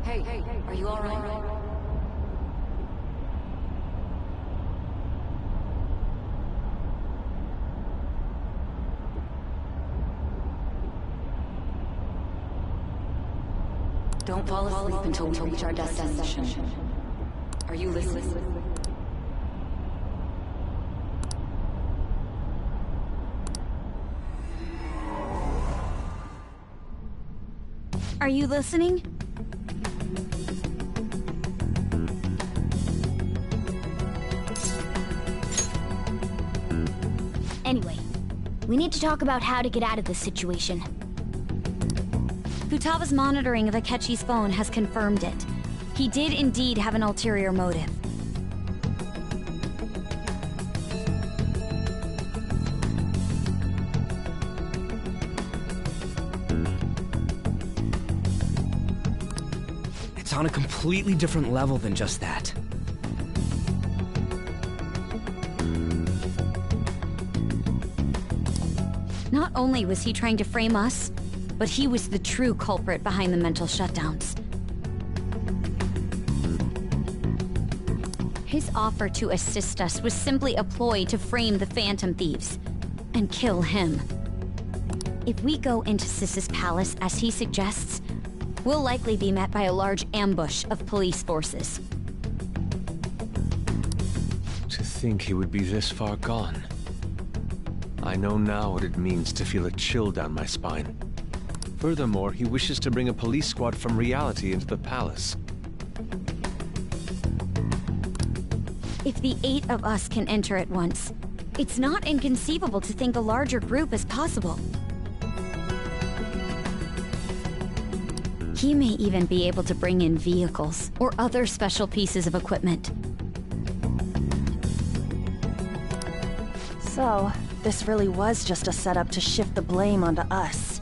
Hey, are you alright? Don't fall asleep until we reach our destination. Are you listening? Are you listening? Anyway, we need to talk about how to get out of this situation. Futaga's monitoring of Akechi's phone has confirmed it. He did indeed have an ulterior motive. It's on a completely different level than just that. Not only was he trying to frame us, but he was the true culprit behind the mental shutdowns. His offer to assist us was simply a ploy to frame the Phantom Thieves and kill him. If we go into Sis's palace as he suggests, we'll likely be met by a large ambush of police forces. To think he would be this far gone. I know now what it means to feel a chill down my spine. Furthermore, he wishes to bring a police squad from reality into the palace. If the 8 of us can enter at once, it's not inconceivable to think a larger group is possible. He may even be able to bring in vehicles or other special pieces of equipment. So, this really was just a setup to shift the blame onto us.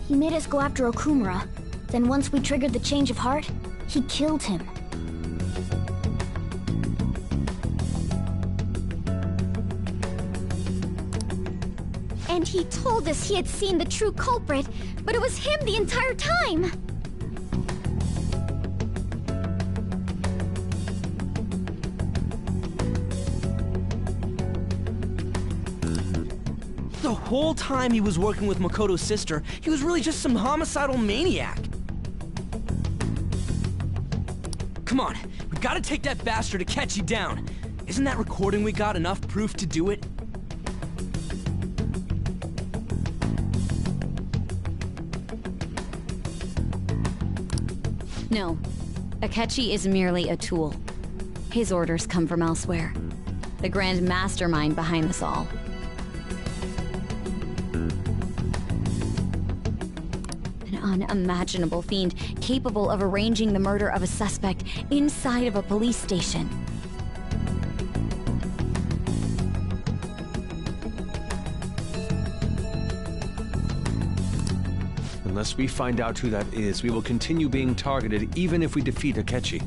He made us go after Okumura. Then once we triggered the change of heart, he killed him. And he told us he had seen the true culprit, but it was him the entire time! The whole time he was working with Makoto's sister, he was really just some homicidal maniac. Come on, we gotta take that bastard Akechi down. Isn't that recording we got enough proof to do it? No. Akechi is merely a tool. His orders come from elsewhere. The grand mastermind behind this all. An unimaginable fiend capable of arranging the murder of a suspect inside of a police station. Unless we find out who that is, we will continue being targeted even if we defeat Akechi.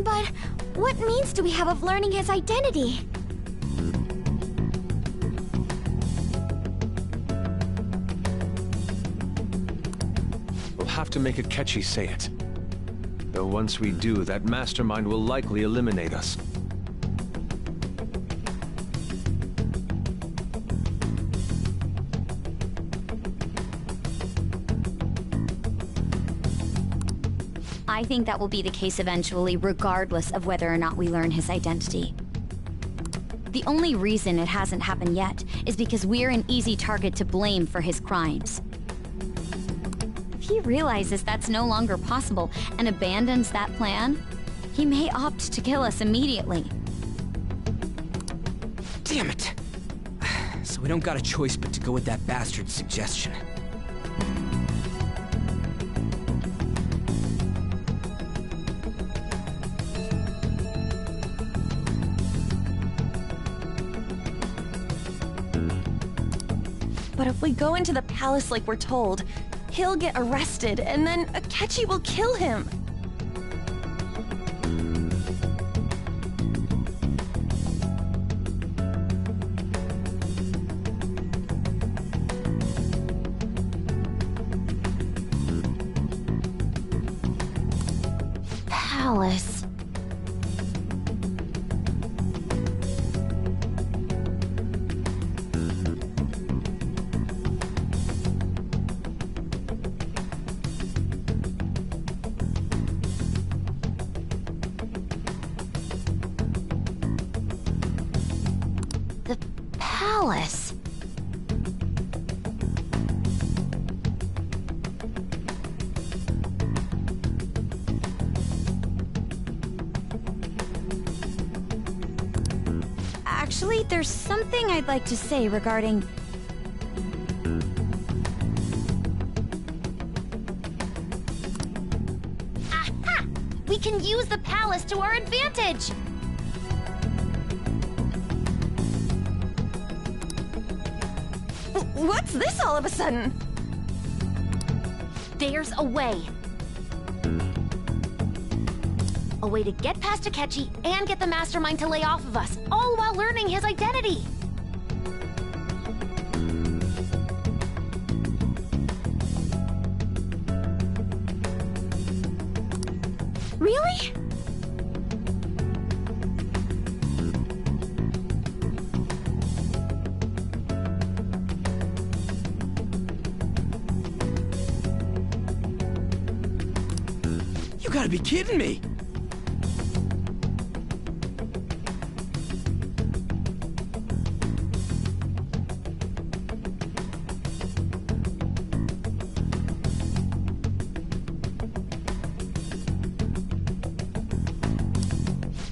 But what means do we have of learning his identity? We'll have to make Akechi say it. Though once we do, that mastermind will likely eliminate us. I think that will be the case eventually, regardless of whether or not we learn his identity. The only reason it hasn't happened yet is because we're an easy target to blame for his crimes. If he realizes that's no longer possible and abandons that plan, he may opt to kill us immediately. Damn it! So we don't got a choice but to go with that bastard's suggestion. But if we go into the palace like we're told, he'll get arrested, and then Akechi will kill him. Palace. The palace. Actually, there's something I'd like to say regarding... Aha! We can use the palace to our advantage! What's this all of a sudden? There's a way. A way to get past Akechi and get the Mastermind to lay off of us, all while learning his identity. Really? You gotta be kidding me!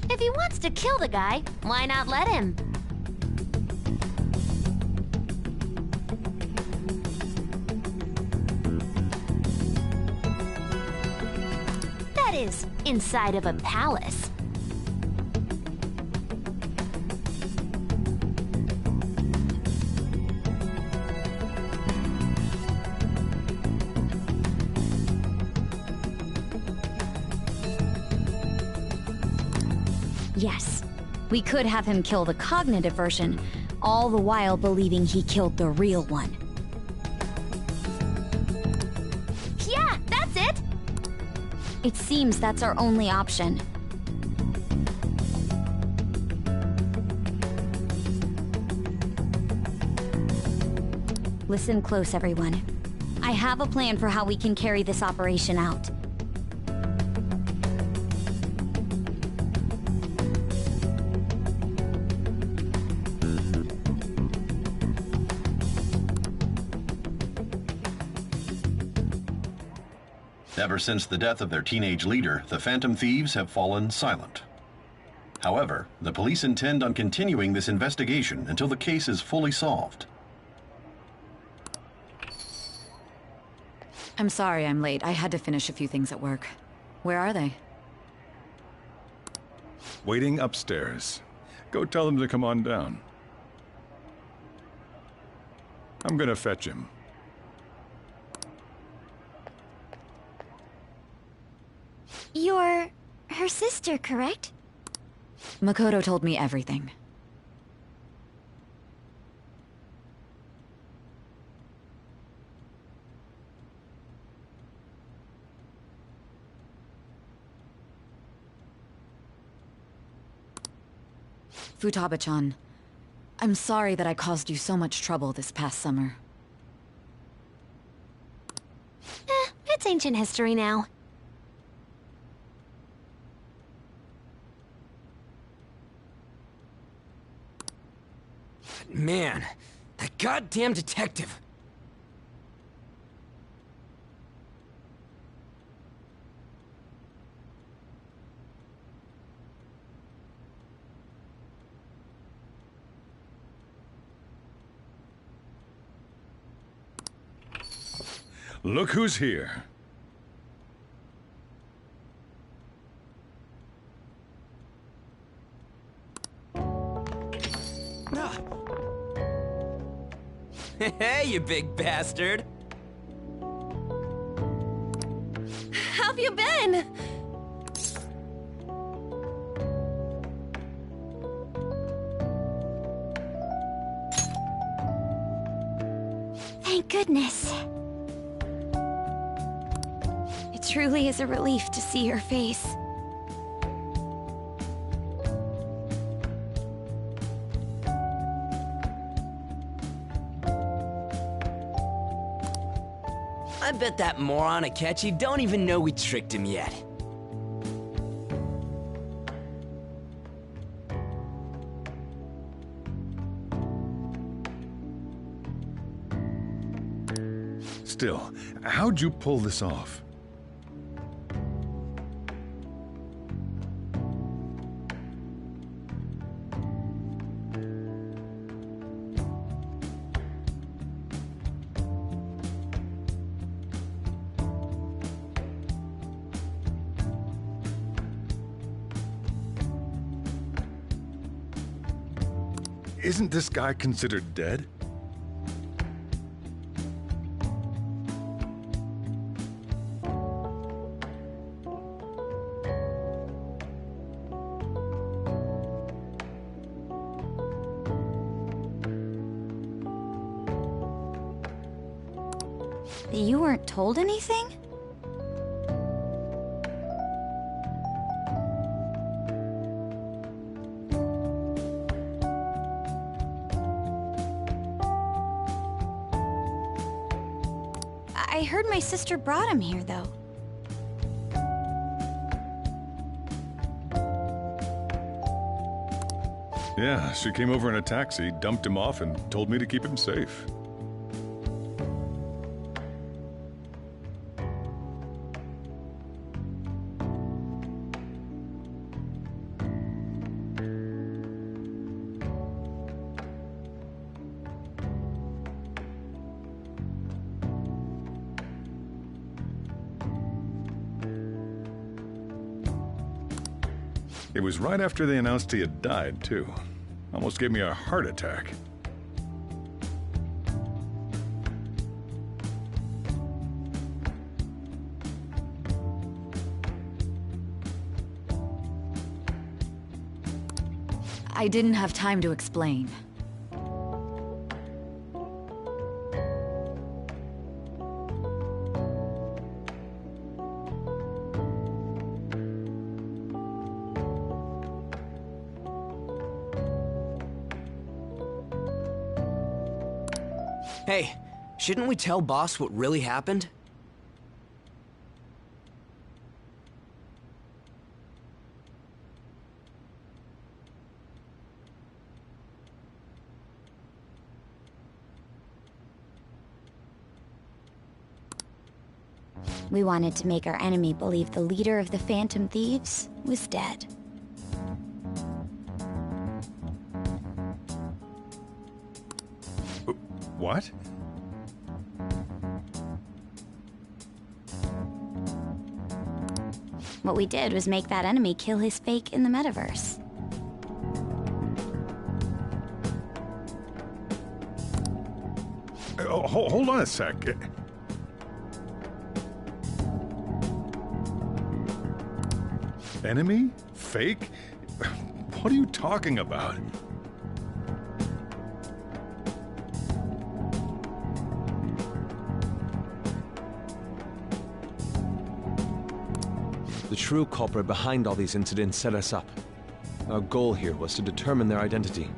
If he wants to kill the guy, why not let him? That is, inside of a palace. Yes, we could have him kill the cognitive version, all the while believing he killed the real one. Yeah, that's it! It seems that's our only option. Listen close, everyone. I have a plan for how we can carry this operation out. Ever since the death of their teenage leader, the Phantom Thieves have fallen silent. However, the police intend on continuing this investigation until the case is fully solved. I'm sorry I'm late. I had to finish a few things at work. Where are they? Waiting upstairs. Go tell them to come on down. I'm gonna fetch him. You're her sister, correct? Makoto told me everything. Futaba-chan, I'm sorry that I caused you so much trouble this past summer. It's ancient history now. Man, that goddamn detective. Look who's here. Hey, you big bastard! How have you been? Thank goodness. It truly is a relief to see your face. I bet that moron Akechi don't even know we tricked him yet. Still, how'd you pull this off? Isn't this guy considered dead? You weren't told anything? I heard my sister brought him here, though. Yeah, she came over in a taxi, dumped him off, and told me to keep him safe. It was right after they announced he had died, too. Almost gave me a heart attack. I didn't have time to explain. Hey, shouldn't we tell Boss what really happened? We wanted to make our enemy believe the leader of the Phantom Thieves was dead. What? What we did was make that enemy kill his fake in the metaverse. Hold on a sec. Enemy? Fake? What are you talking about? The true culprit behind all these incidents set us up. Our goal here was to determine their identity.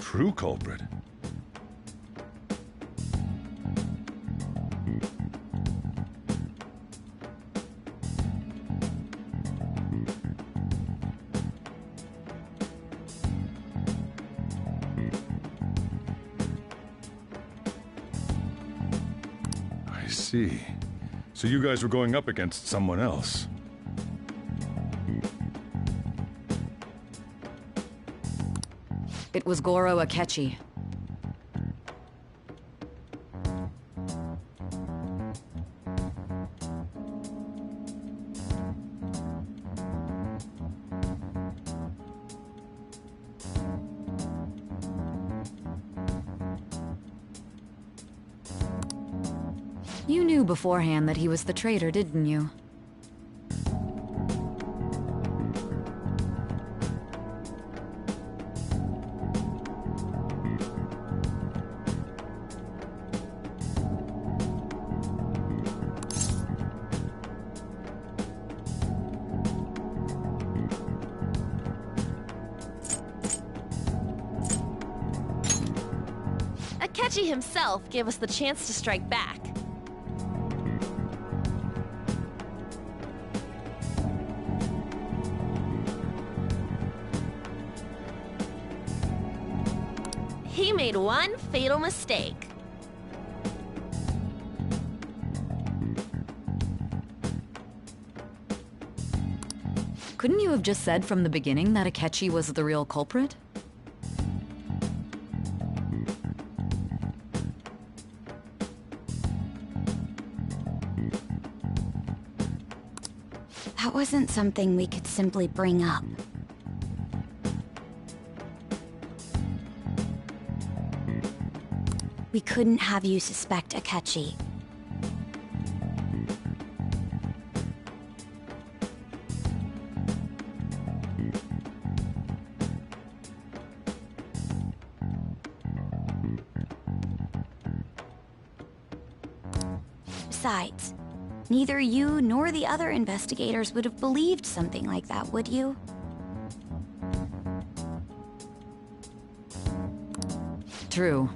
True culprit? I see. So you guys were going up against someone else. It was Goro Akechi. You knew beforehand that he was the traitor, didn't you? Akechi himself gave us the chance to strike back. He made one fatal mistake. Couldn't you have just said from the beginning that Akechi was the real culprit? That wasn't something we could simply bring up. We couldn't have you suspect Akechi. Besides, neither you nor the other investigators would have believed something like that, would you? True.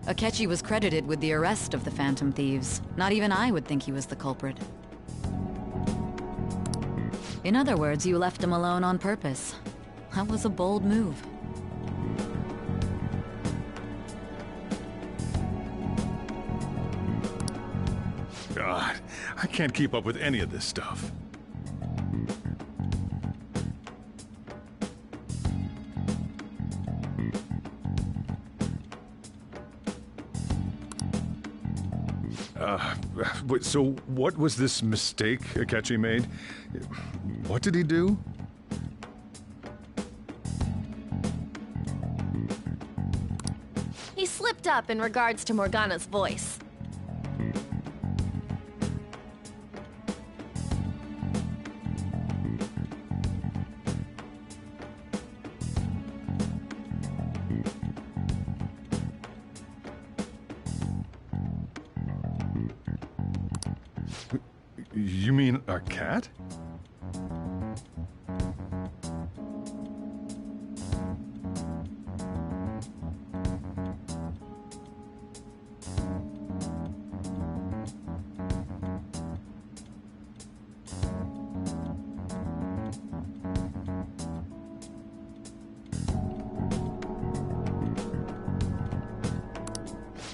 Akechi was credited with the arrest of the Phantom Thieves. Not even I would think he was the culprit. In other words, you left him alone on purpose. That was a bold move. God, I can't keep up with any of this stuff. So what was this mistake Akechi made? What did he do? He slipped up in regards to Morgana's voice. You mean a cat?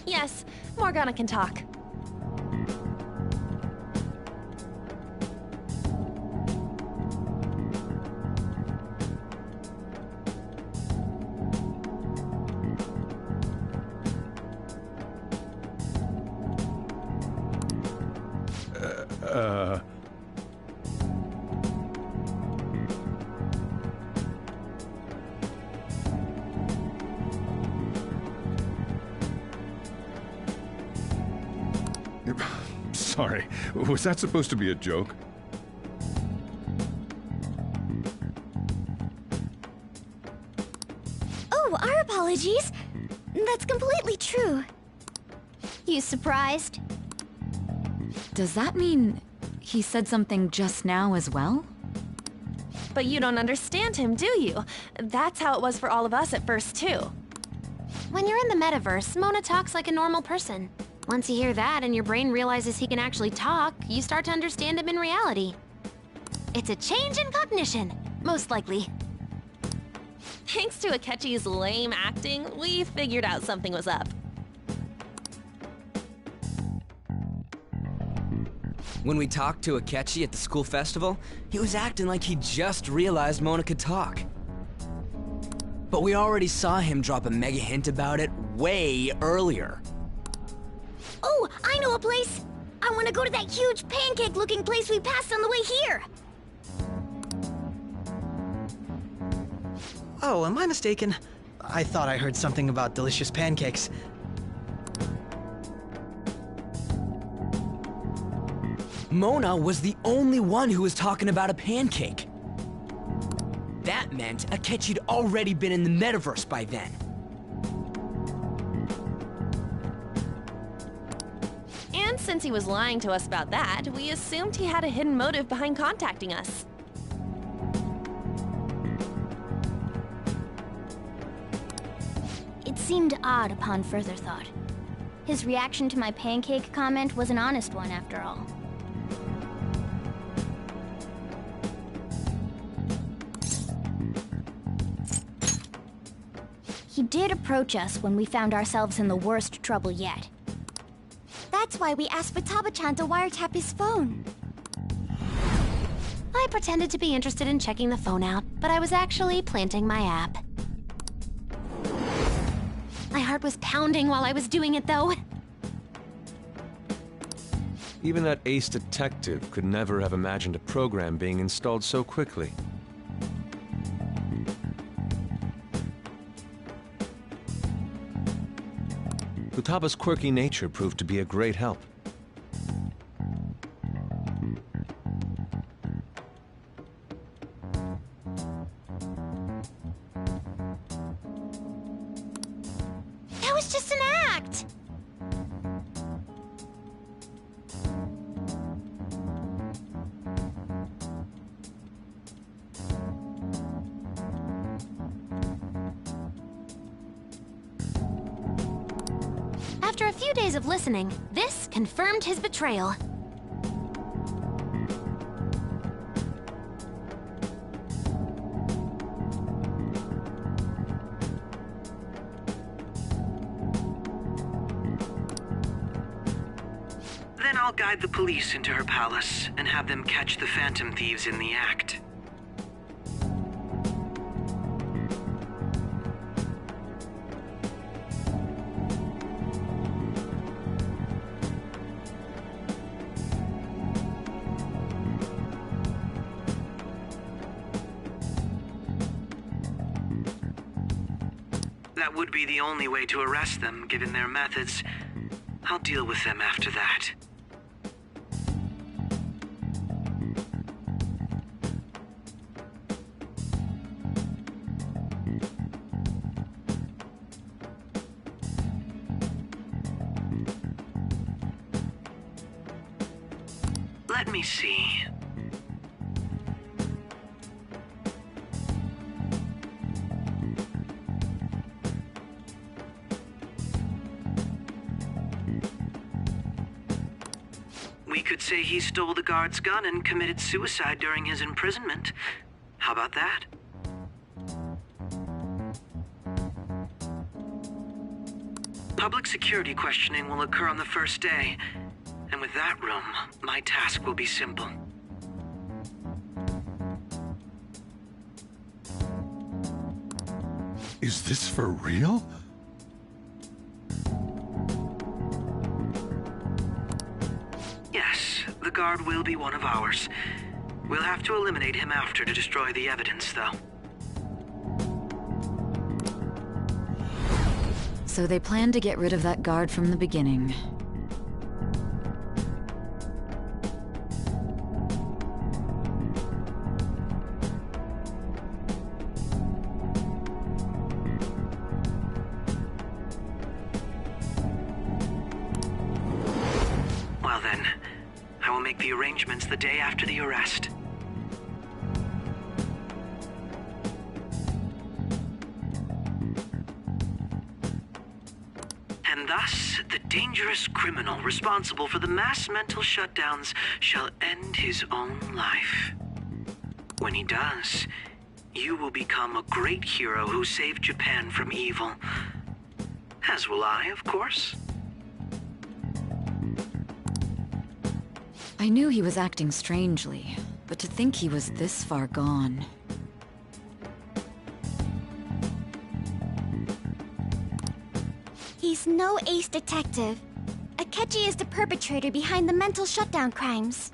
Yes, Morgana can talk. Sorry, was that supposed to be a joke? Oh, our apologies. That's completely true. You surprised? Does that mean he said something just now as well? But you don't understand him, do you? That's how it was for all of us at first, too. When you're in the metaverse, Mona talks like a normal person. Once you hear that and your brain realizes he can actually talk, you start to understand him in reality. It's a change in cognition, most likely. Thanks to Akechi's lame acting, we figured out something was up. When we talked to Akechi at the school festival, he was acting like he just realized Mona could talk. But we already saw him drop a mega hint about it way earlier. Oh, I know a place! I want to go to that huge pancake-looking place we passed on the way here! Oh, am I mistaken? I thought I heard something about delicious pancakes. Mona was the only one who was talking about a pancake. That meant Akechi'd already been in the metaverse by then. And since he was lying to us about that, we assumed he had a hidden motive behind contacting us. It seemed odd upon further thought. His reaction to my pancake comment was an honest one, after all. He did approach us when we found ourselves in the worst trouble yet. That's why we asked Futaba-chan to wiretap his phone. I pretended to be interested in checking the phone out, but I was actually planting my app. My heart was pounding while I was doing it, though. Even that ace detective could never have imagined a program being installed so quickly. Futaba's quirky nature proved to be a great help. That was just an act! After a few days of listening, this confirmed his betrayal. Then I'll guide the police into her palace and have them catch the Phantom Thieves in the act. That would be the only way to arrest them, given their methods. I'll deal with them after that. Let me see. We could say he stole the guard's gun and committed suicide during his imprisonment. How about that? Public security questioning will occur on the first day. And with that room, my task will be simple. Is this for real? Yes, the guard will be one of ours. We'll have to eliminate him after to destroy the evidence, though. So they planned to get rid of that guard from the beginning. Well then, I will make the arrangements the day after the arrest. Thus, the dangerous criminal responsible for the mass mental shutdowns shall end his own life. When he does, you will become a great hero who saved Japan from evil. As will I, of course. I knew he was acting strangely, but to think he was this far gone. He's no ace detective. Akechi is the perpetrator behind the mental shutdown crimes.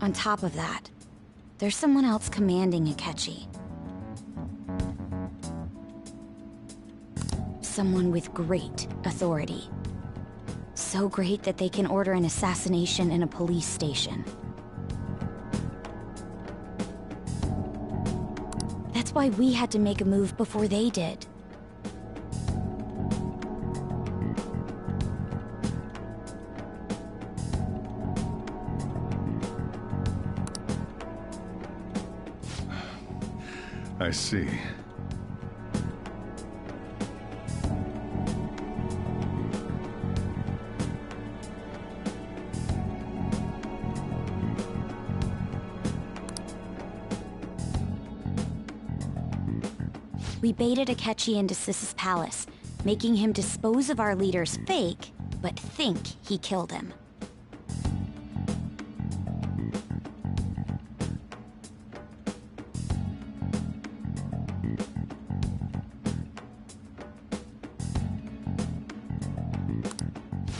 On top of that, there's someone else commanding Akechi. Someone with great authority. So great that they can order an assassination in a police station. That's why we had to make a move before they did. I see. We baited Akechi into Sis's palace, making him dispose of our leader's fake, but think he killed him.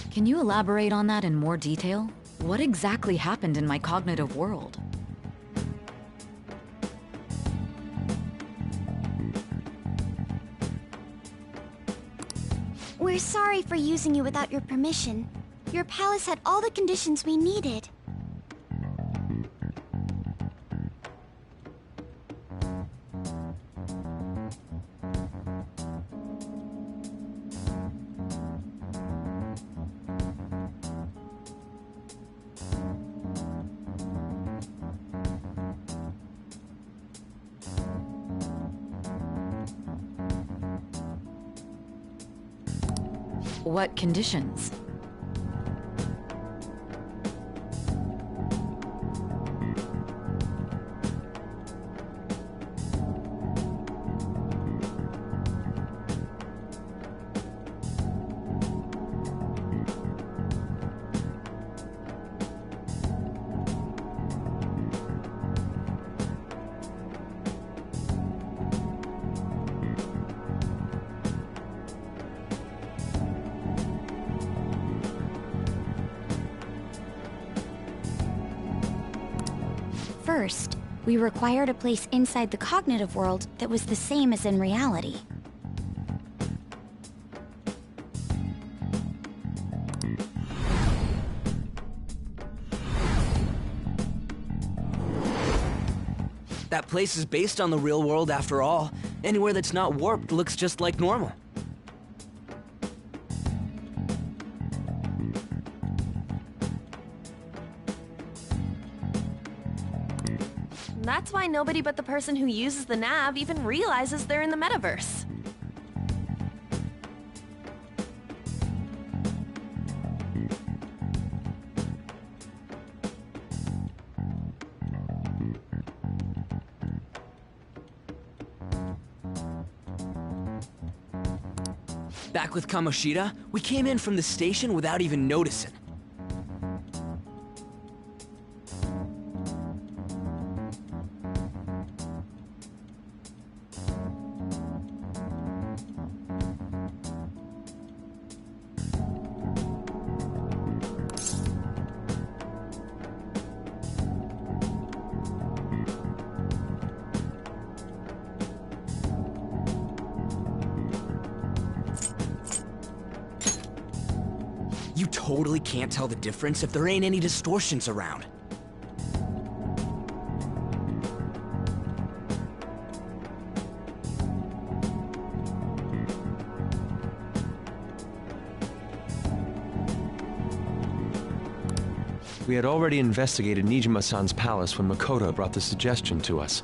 Can you elaborate on that in more detail? What exactly happened in my cognitive world? We're sorry for using you without your permission. Your palace had all the conditions we needed. What conditions? First, we required a place inside the cognitive world that was the same as in reality. That place is based on the real world after all. Anywhere that's not warped looks just like normal. That's why nobody but the person who uses the nav even realizes they're in the metaverse. Back with Kamoshida, we came in from the station without even noticing. You totally can't tell the difference if there ain't any distortions around. We had already investigated Nijima-san's palace when Makoto brought the suggestion to us.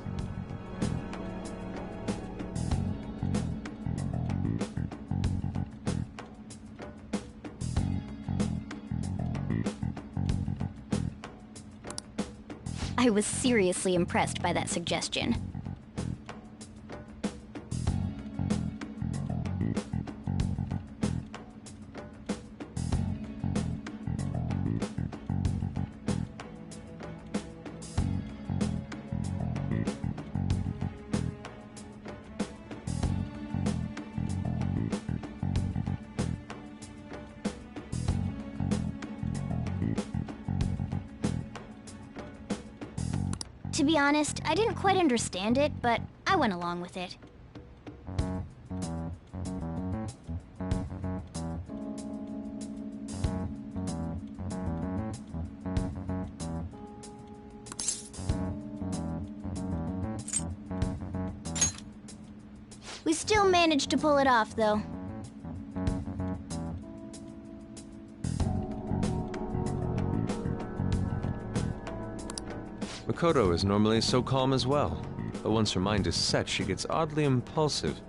I was seriously impressed by that suggestion. To be honest, I didn't quite understand it, but I went along with it. We still managed to pull it off, though. Makoto is normally so calm as well, but once her mind is set, she gets oddly impulsive.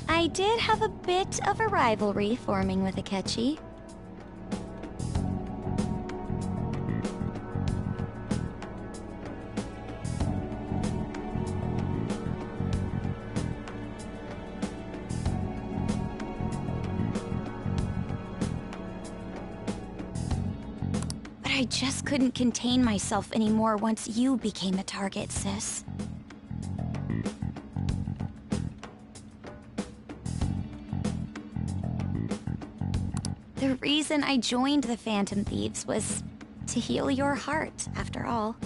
I did have a bit of a rivalry forming with Akechi. I just couldn't contain myself anymore once you became a target, sis. The reason I joined the Phantom Thieves was to heal your heart, after all.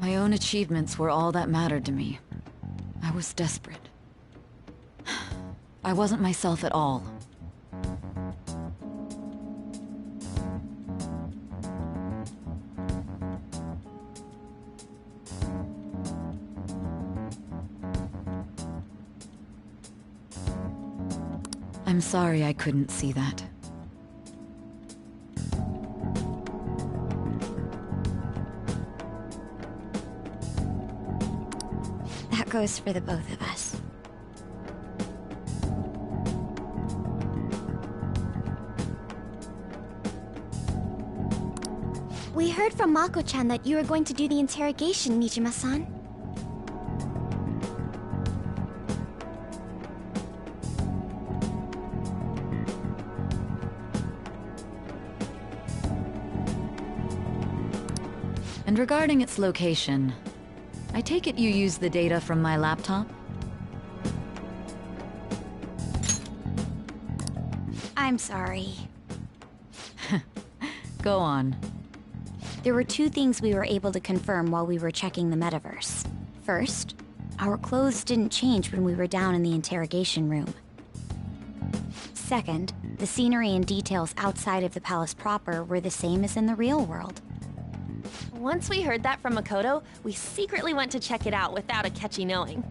My own achievements were all that mattered to me. I was desperate. I wasn't myself at all. I'm sorry I couldn't see that. That goes for the both of us. We heard from Mako-chan that you were going to do the interrogation, Nijima-san. And regarding its location, I take it you use the data from my laptop? I'm sorry. Go on. There were two things we were able to confirm while we were checking the metaverse. First, our clothes didn't change when we were down in the interrogation room. Second, the scenery and details outside of the palace proper were the same as in the real world. Once we heard that from Makoto, we secretly went to check it out without Akechi knowing.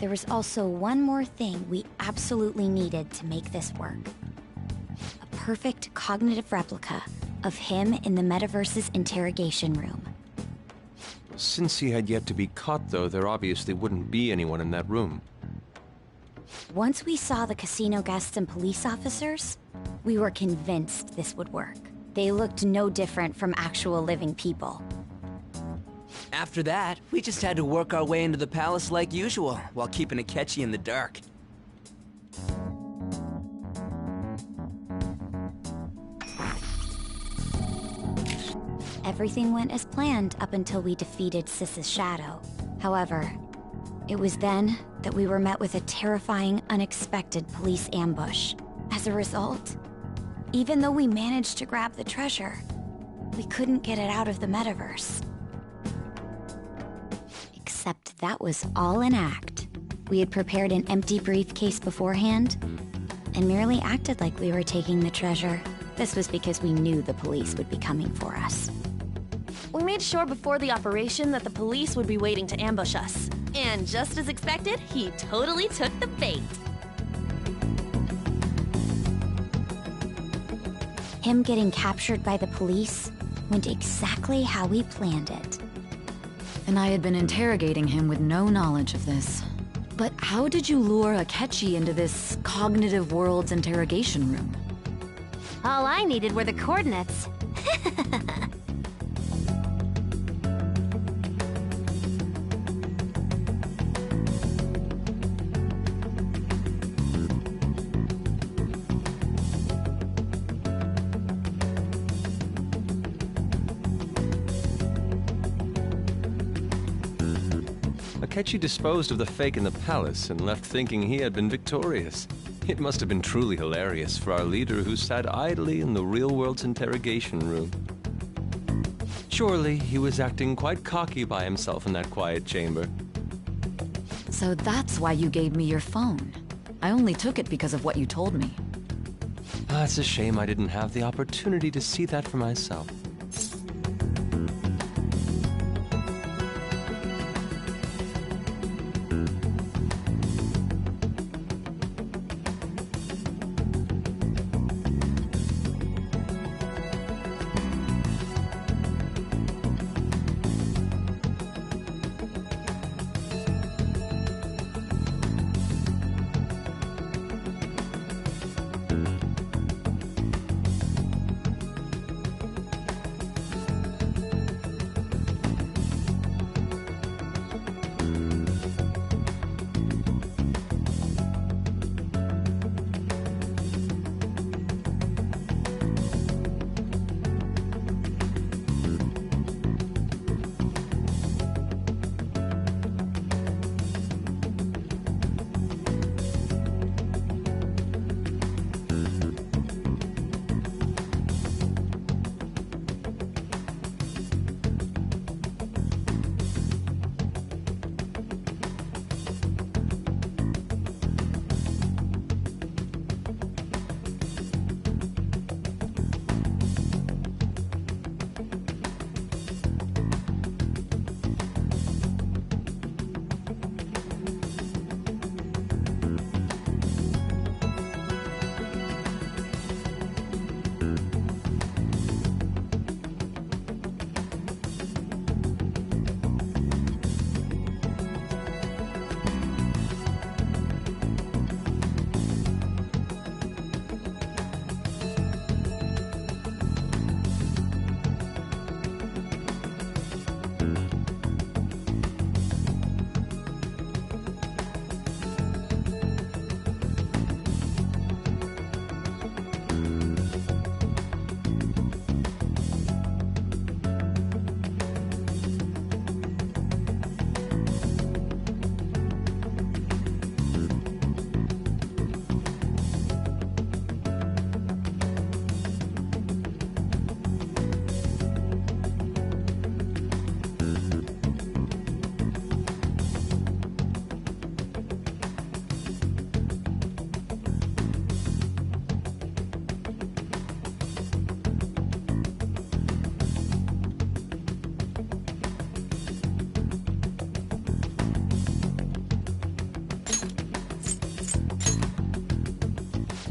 There was also one more thing we absolutely needed to make this work. A perfect cognitive replica of him in the metaverse's interrogation room. Since he had yet to be caught, though, there obviously wouldn't be anyone in that room. Once we saw the casino guests and police officers, we were convinced this would work. They looked no different from actual living people. After that, we just had to work our way into the palace like usual, while keeping Akechi in the dark. Everything went as planned up until we defeated Sis's shadow. However, it was then that we were met with a terrifying, unexpected police ambush. As a result, Even though we managed to grab the treasure, we couldn't get it out of the metaverse. Except that was all an act. We had prepared an empty briefcase beforehand and merely acted like we were taking the treasure. This was because we knew the police would be coming for us. We made sure before the operation that the police would be waiting to ambush us. And just as expected, he totally took the bait. Him getting captured by the police went exactly how we planned it. And I had been interrogating him with no knowledge of this. But how did you lure Akechi into this Cognitive Worlds interrogation room? All I needed were the coordinates. Akechi disposed of the fake in the palace and left thinking he had been victorious. It must have been truly hilarious for our leader who sat idly in the real world's interrogation room. Surely he was acting quite cocky by himself in that quiet chamber. So that's why you gave me your phone. I only took it because of what you told me. It's a shame I didn't have the opportunity to see that for myself.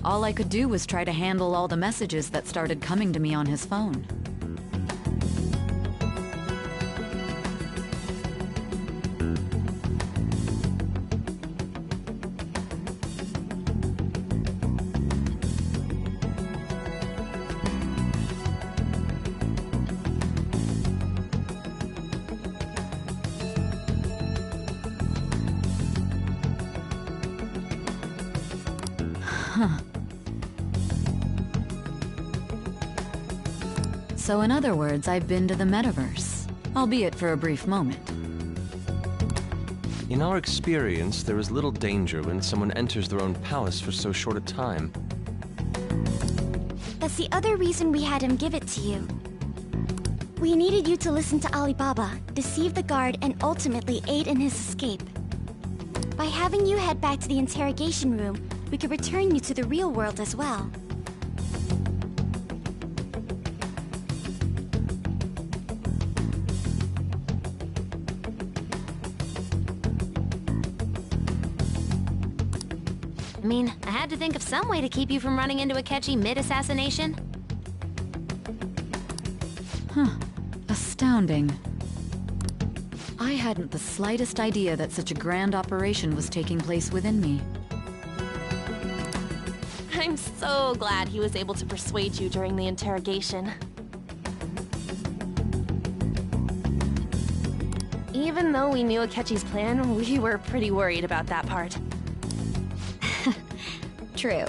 All I could do was try to handle all the messages that started coming to me on his phone. So in other words, I've been to the metaverse, albeit for a brief moment. In our experience, there is little danger when someone enters their own palace for so short a time. That's the other reason we had him give it to you. We needed you to listen to Alibaba, deceive the guard, and ultimately aid in his escape. By having you head back to the interrogation room, we could return you to the real world as well. I mean, I had to think of some way to keep you from running into Akechi mid-assassination. Astounding. I hadn't the slightest idea that such a grand operation was taking place within me. I'm so glad he was able to persuade you during the interrogation. Even though we knew Akechi's plan, we were pretty worried about that part. True.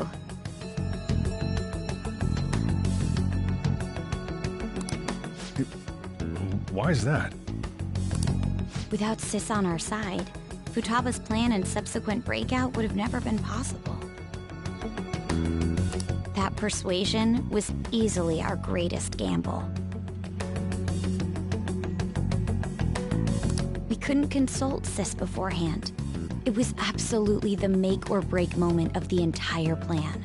Why is that? Without Sis on our side, Futaba's plan and subsequent breakout would have never been possible. That persuasion was easily our greatest gamble. We couldn't consult Sis beforehand. It was absolutely the make or break moment of the entire plan.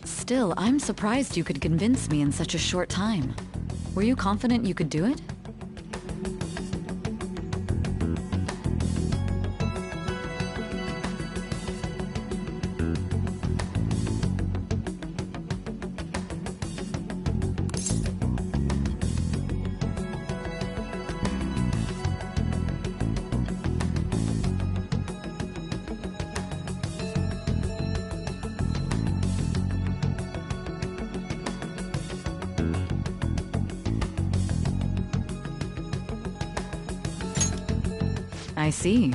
Still, I'm surprised you could convince me in such a short time. Were you confident you could do it? I see.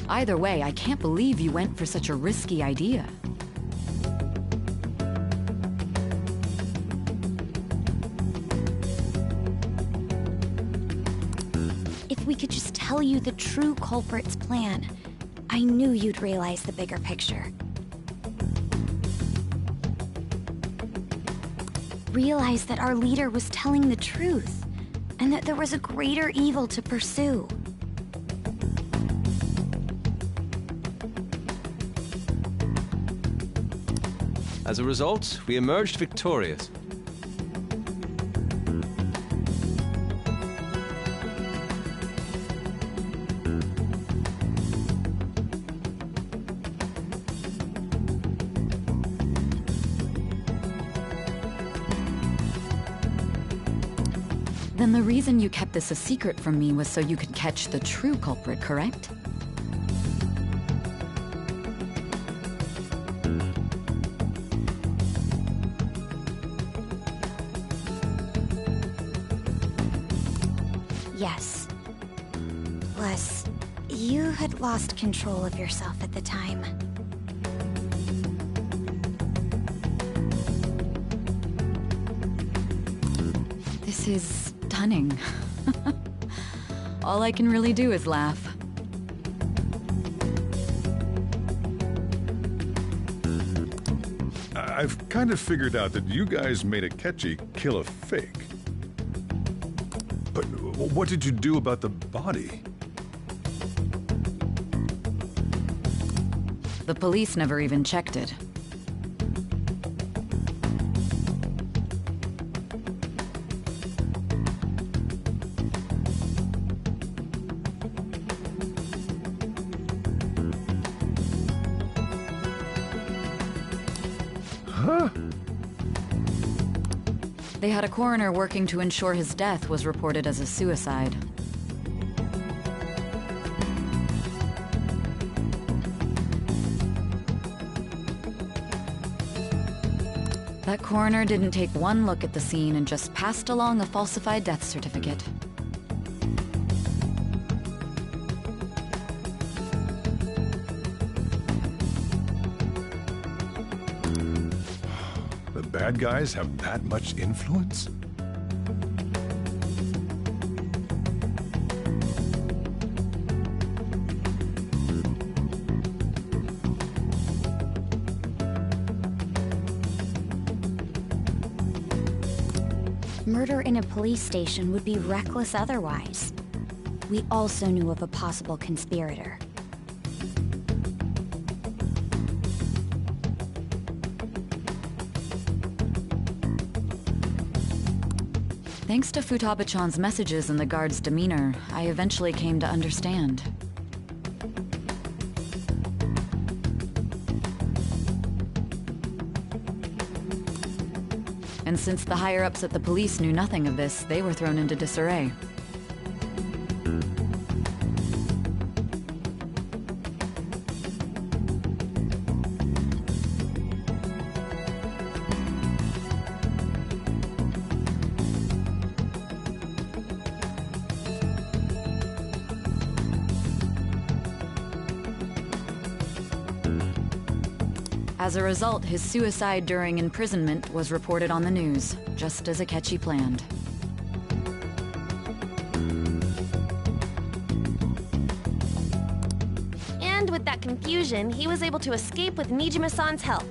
Either way, I can't believe you went for such a risky idea. If we could just tell you the true culprit's plan, I knew you'd realize the bigger picture. Realize that our leader was telling the truth, and that there was a greater evil to pursue. As a result, we emerged victorious. Then the reason you kept this a secret from me was so you could catch the true culprit, correct? Yes. Plus, you had lost control of yourself at the time. This is stunning. All I can really do is laugh. I've kind of figured out that you guys made Akechi kill a fake. But what did you do about the body? The police never even checked it. Huh? They had a coroner working to ensure his death was reported as a suicide. That coroner didn't take one look at the scene and just passed along a falsified death certificate. The bad guys have that much influence? Murder in a police station would be reckless otherwise. We also knew of a possible conspirator. Thanks to Futaba-chan's messages and the guard's demeanor, I eventually came to understand. And since the higher-ups at the police knew nothing of this, they were thrown into disarray. As a result, his suicide during imprisonment was reported on the news, just as Akechi planned. And with that confusion, he was able to escape with Nijima-san's help.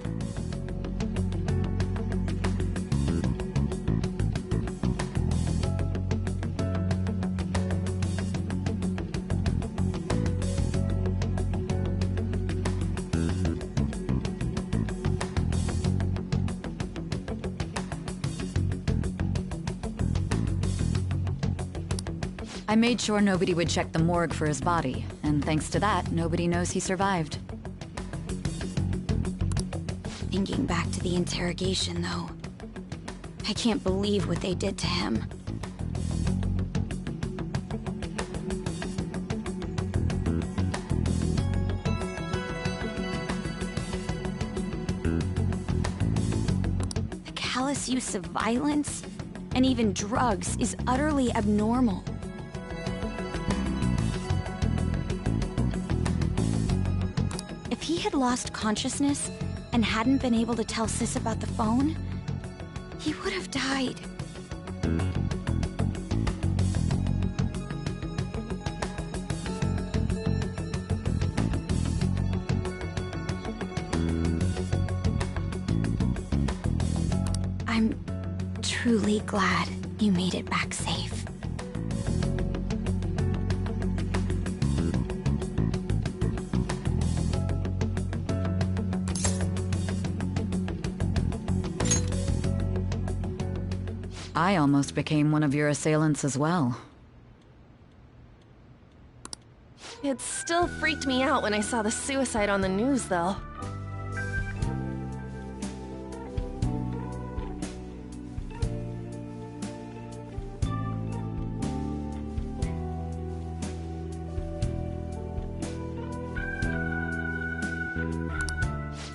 I made sure nobody would check the morgue for his body, and thanks to that, nobody knows he survived. Thinking back to the interrogation, though, I can't believe what they did to him. The callous use of violence, and even drugs, is utterly abnormal. If he had lost consciousness and hadn't been able to tell Sis about the phone, he would have died. I'm truly glad you made it back safe. I almost became one of your assailants as well. It still freaked me out when I saw the suicide on the news, though.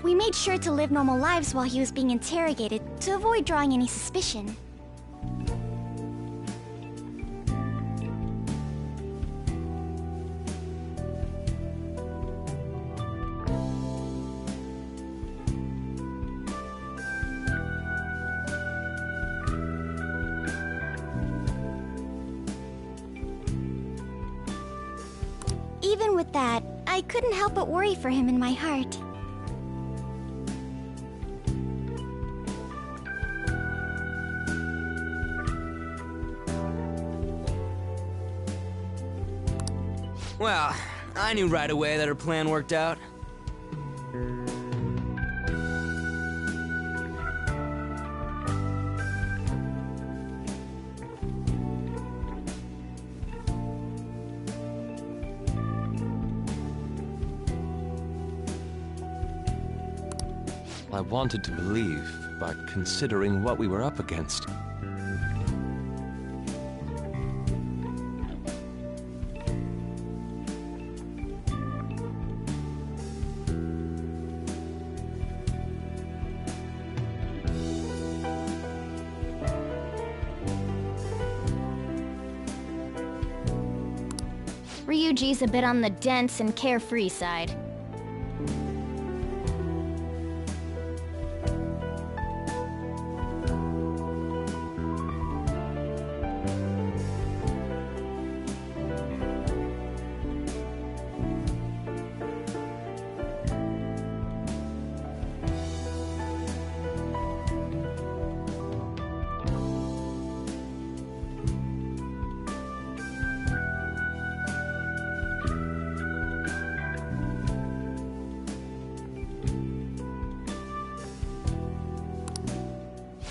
We made sure to live normal lives while he was being interrogated to avoid drawing any suspicion. Even with that, I couldn't help but worry for him in my heart. Well, I knew right away that her plan worked out. I wanted to believe, but considering what we were up against... Ryuji's a bit on the dense and carefree side.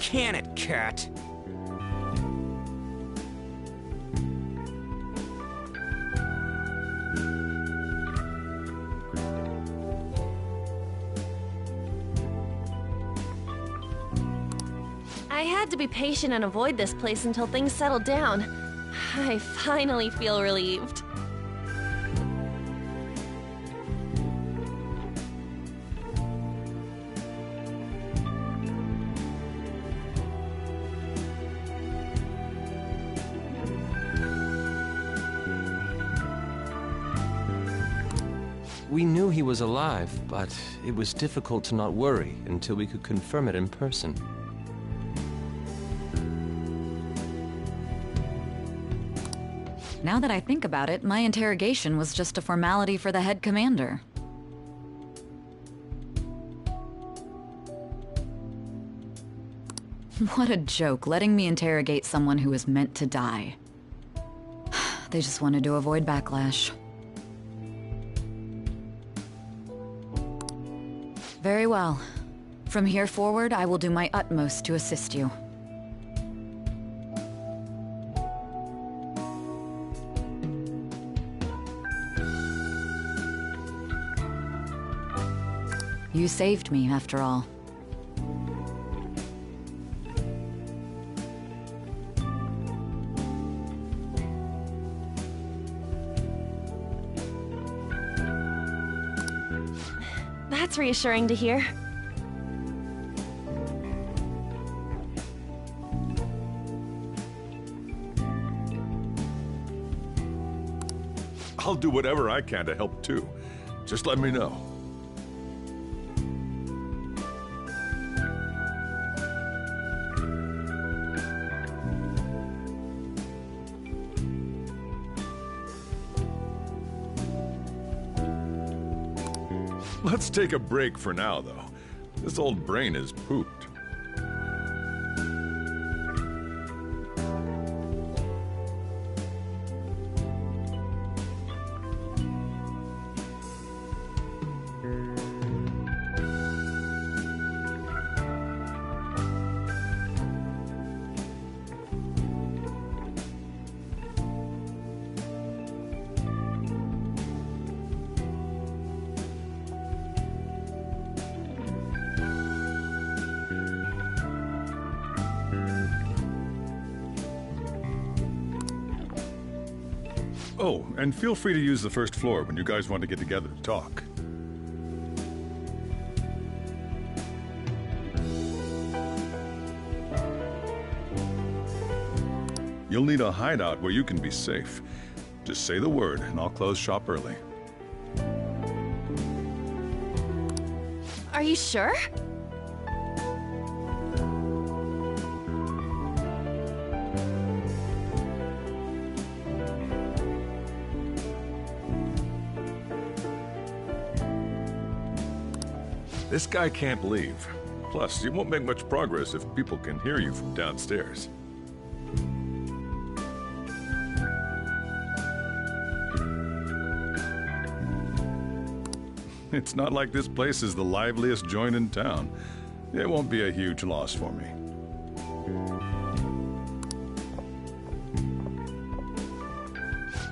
Can it, cat? I had to be patient and avoid this place until things settled down. I finally feel relieved. We knew he was alive, but it was difficult to not worry until we could confirm it in person. Now that I think about it, my interrogation was just a formality for the head commander. What a joke, letting me interrogate someone who was meant to die. They just wanted to avoid backlash. Very well. From here forward, I will do my utmost to assist you. You saved me, after all. That's reassuring to hear. I'll do whatever I can to help too. Just let me know. Let's take a break for now, though. This old brain is pooped. Oh, and feel free to use the first floor when you guys want to get together to talk. You'll need a hideout where you can be safe. Just say the word, and I'll close shop early. Are you sure? This guy can't leave. Plus, you won't make much progress if people can hear you from downstairs. It's not like this place is the liveliest joint in town. It won't be a huge loss for me.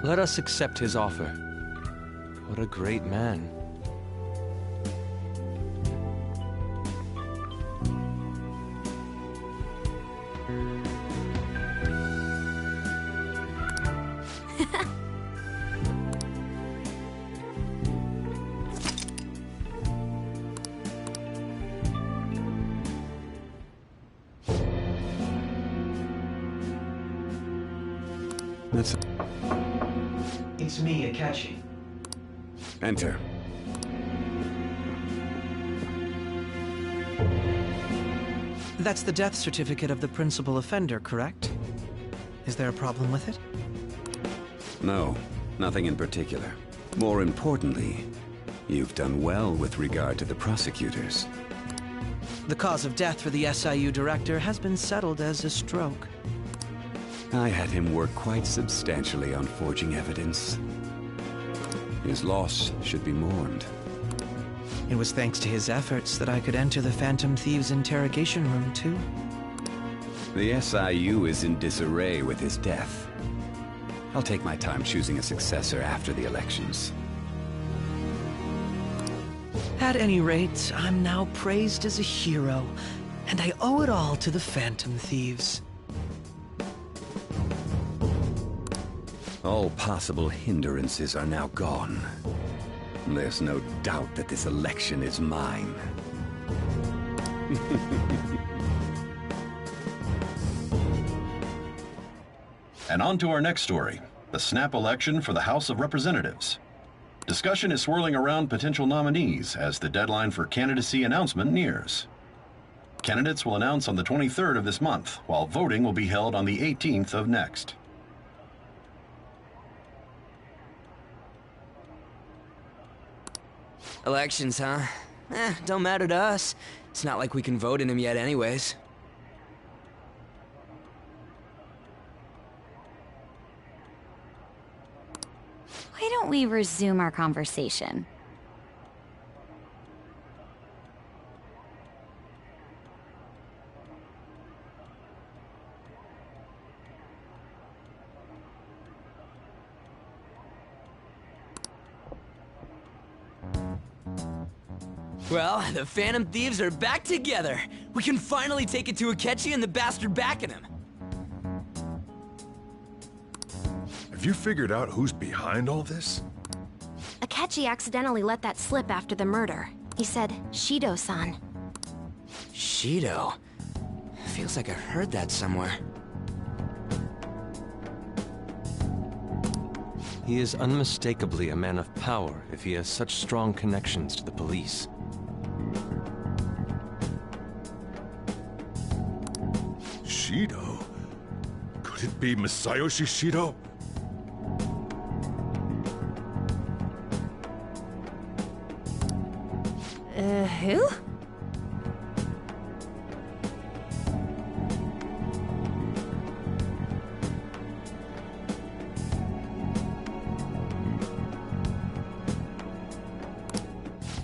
Let us accept his offer. What a great man. It's me, Akechi. Enter. That's the death certificate of the principal offender, correct? Is there a problem with it? No, nothing in particular. More importantly, you've done well with regard to the prosecutors. The cause of death for the SIU director has been settled as a stroke. I had him work quite substantially on forging evidence. His loss should be mourned. It was thanks to his efforts that I could enter the Phantom Thieves' interrogation room, too. The SIU is in disarray with his death. I'll take my time choosing a successor after the elections. At any rate, I'm now praised as a hero, and I owe it all to the Phantom Thieves. All possible hindrances are now gone. There's no doubt that this election is mine. And on to our next story, the snap election for the House of Representatives. Discussion is swirling around potential nominees as the deadline for candidacy announcement nears. Candidates will announce on the 23rd of this month, while voting will be held on the 18th of next. Elections, huh? Don't matter to us. It's not like we can vote in them yet anyways. Why don't we resume our conversation? Well, the Phantom Thieves are back together. We can finally take it to Akechi and the bastard backing him. Have you figured out who's behind all this? Akechi accidentally let that slip after the murder. He said, Shido-san. Shido? Feels like I've heard that somewhere. He is unmistakably a man of power if he has such strong connections to the police. Shido? Could it be Masayoshi Shido? Who?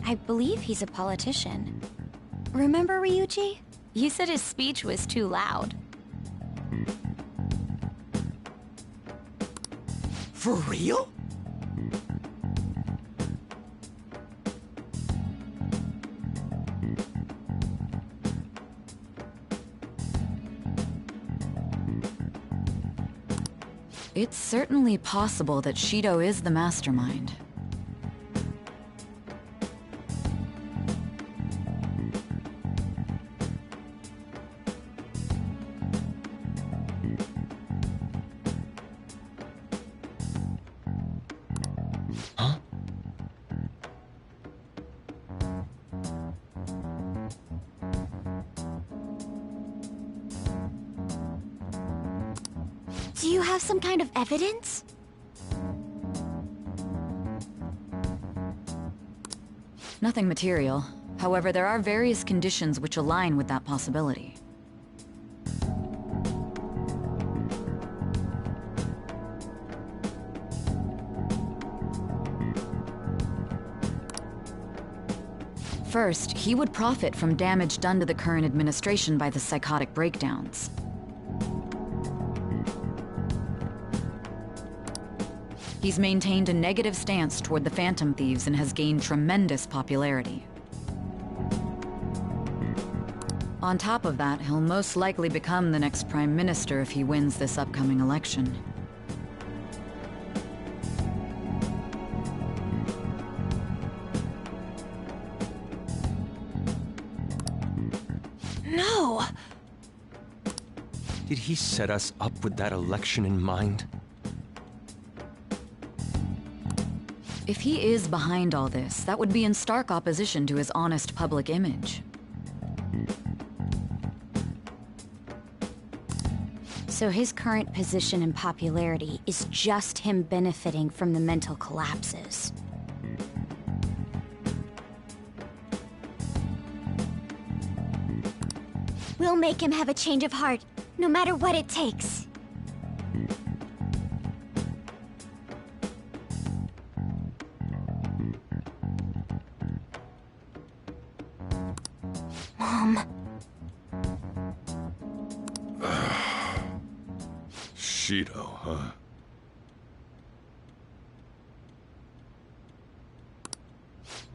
I believe he's a politician. Remember Ryuji? You said his speech was too loud. For real? It's certainly possible that Shido is the mastermind. Huh? Do you have some kind of evidence? Nothing material. However, there are various conditions which align with that possibility. First, he would profit from damage done to the current administration by the psychotic breakdowns. He's maintained a negative stance toward the Phantom Thieves and has gained tremendous popularity. On top of that, he'll most likely become the next Prime Minister if he wins this upcoming election. No! Did he set us up with that election in mind? If he is behind all this, that would be in stark opposition to his honest public image. So his current position and popularity is just him benefiting from the mental collapses. We'll make him have a change of heart, no matter what it takes. Mom. Shido, huh?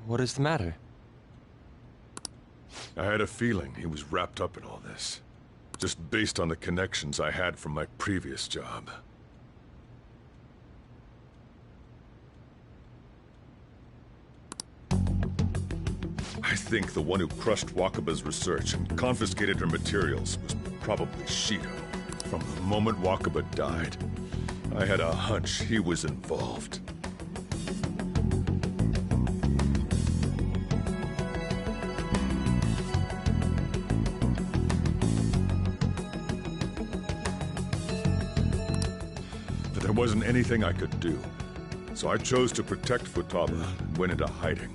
What is the matter? I had a feeling he was wrapped up in all this, just based on the connections I had from my previous job. I think the one who crushed Wakaba's research and confiscated her materials was probably Shido. From the moment Wakaba died, I had a hunch he was involved. But there wasn't anything I could do, so I chose to protect Futaba and went into hiding.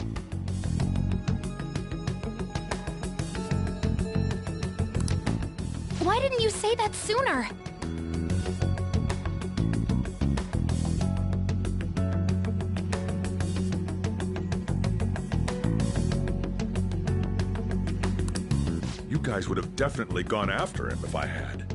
Why didn't you say that sooner? You guys would have definitely gone after him if I had.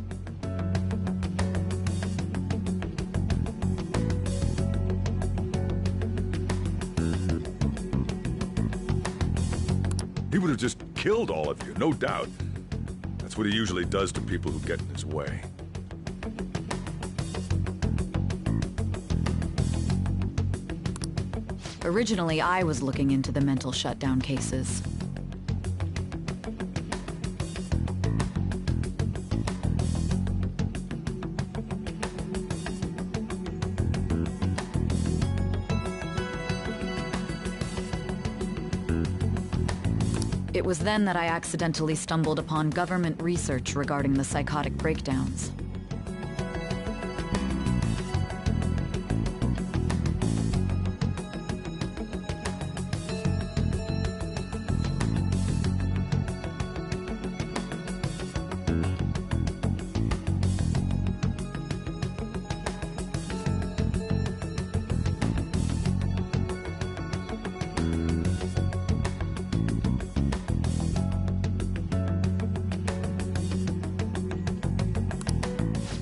He would have just killed all of you, no doubt. That's what he usually does to people who get in his way. Originally, I was looking into the mental shutdown cases. It was then that I accidentally stumbled upon government research regarding the psychotic breakdowns.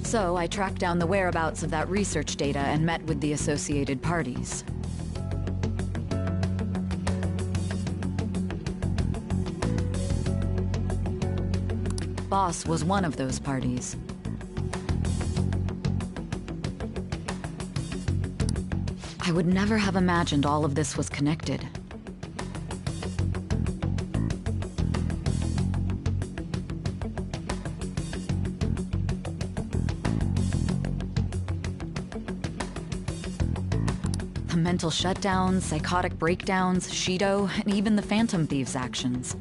So I tracked down the whereabouts of that research data and met with the associated parties. Boss was one of those parties. I would never have imagined all of this was connected. Mental shutdowns, psychotic breakdowns, Shido, and even the Phantom Thieves' actions.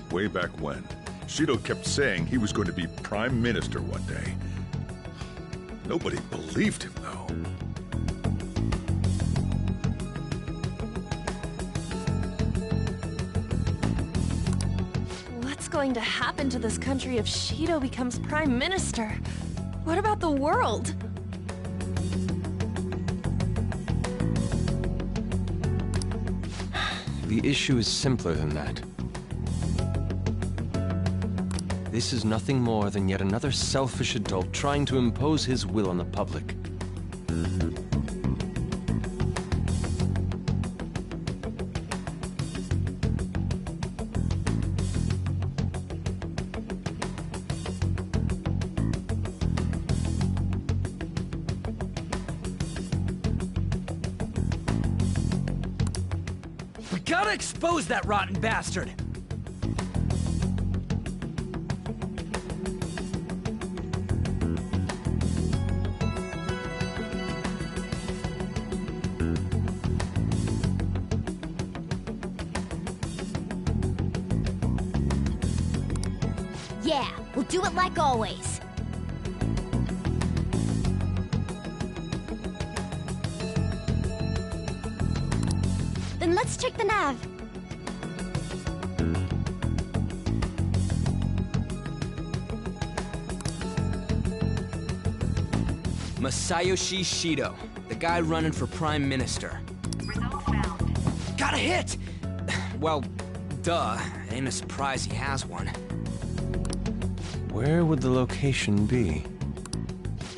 Way back when, Shido kept saying he was going to be Prime Minister one day. Nobody believed him, though. What's going to happen to this country if Shido becomes Prime Minister? What about the world? The issue is simpler than that. This is nothing more than yet another selfish adult trying to impose his will on the public. Gotta expose that rotten bastard! Yeah, we'll do it like always. Then let's check the nav. Masayoshi Shido, the guy running for Prime Minister. Result found. Got a hit! Well, duh. Ain't a surprise he has one. Where would the location be?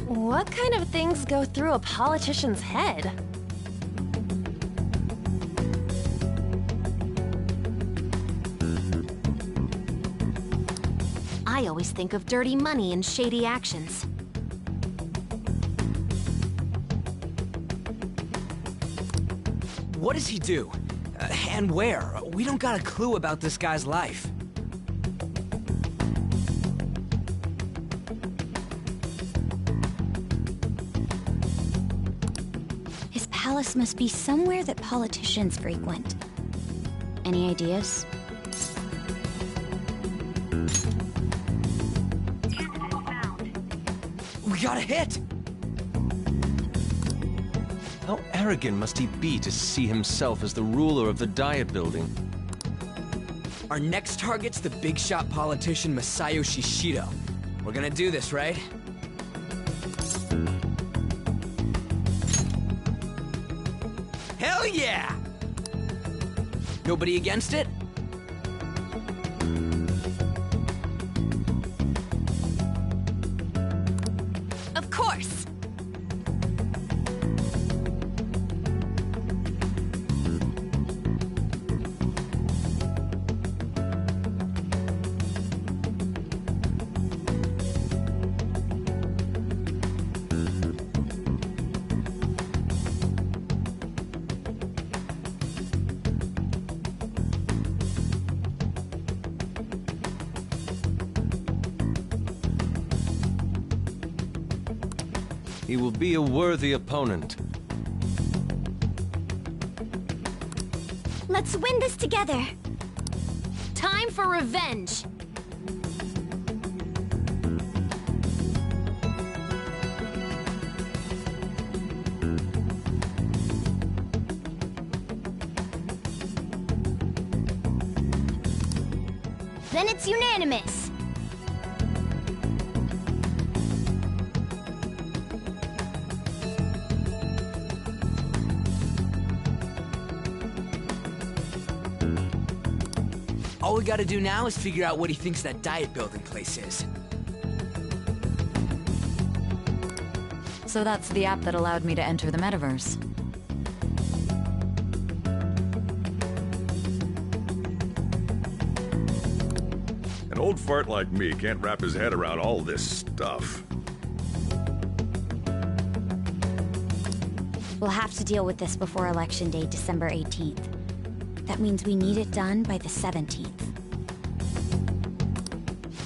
What kind of things go through a politician's head? I always think of dirty money and shady actions. What does he do? And where? We don't got a clue about this guy's life. His palace must be somewhere that politicians frequent. Any ideas? We got a hit! How arrogant must he be to see himself as the ruler of the Diet Building? Our next target's the big shot politician Masayoshi Shido. We're gonna do this, right? Hell yeah! Nobody against it? Of course! He will be a worthy opponent. Let's win this together. Time for revenge! Then it's unanimous. All we gotta do now is figure out what he thinks that Diet Building place is. So that's the app that allowed me to enter the metaverse. An old fart like me can't wrap his head around all this stuff. We'll have to deal with this before Election Day, December 18th. That means we need it done by the 17th.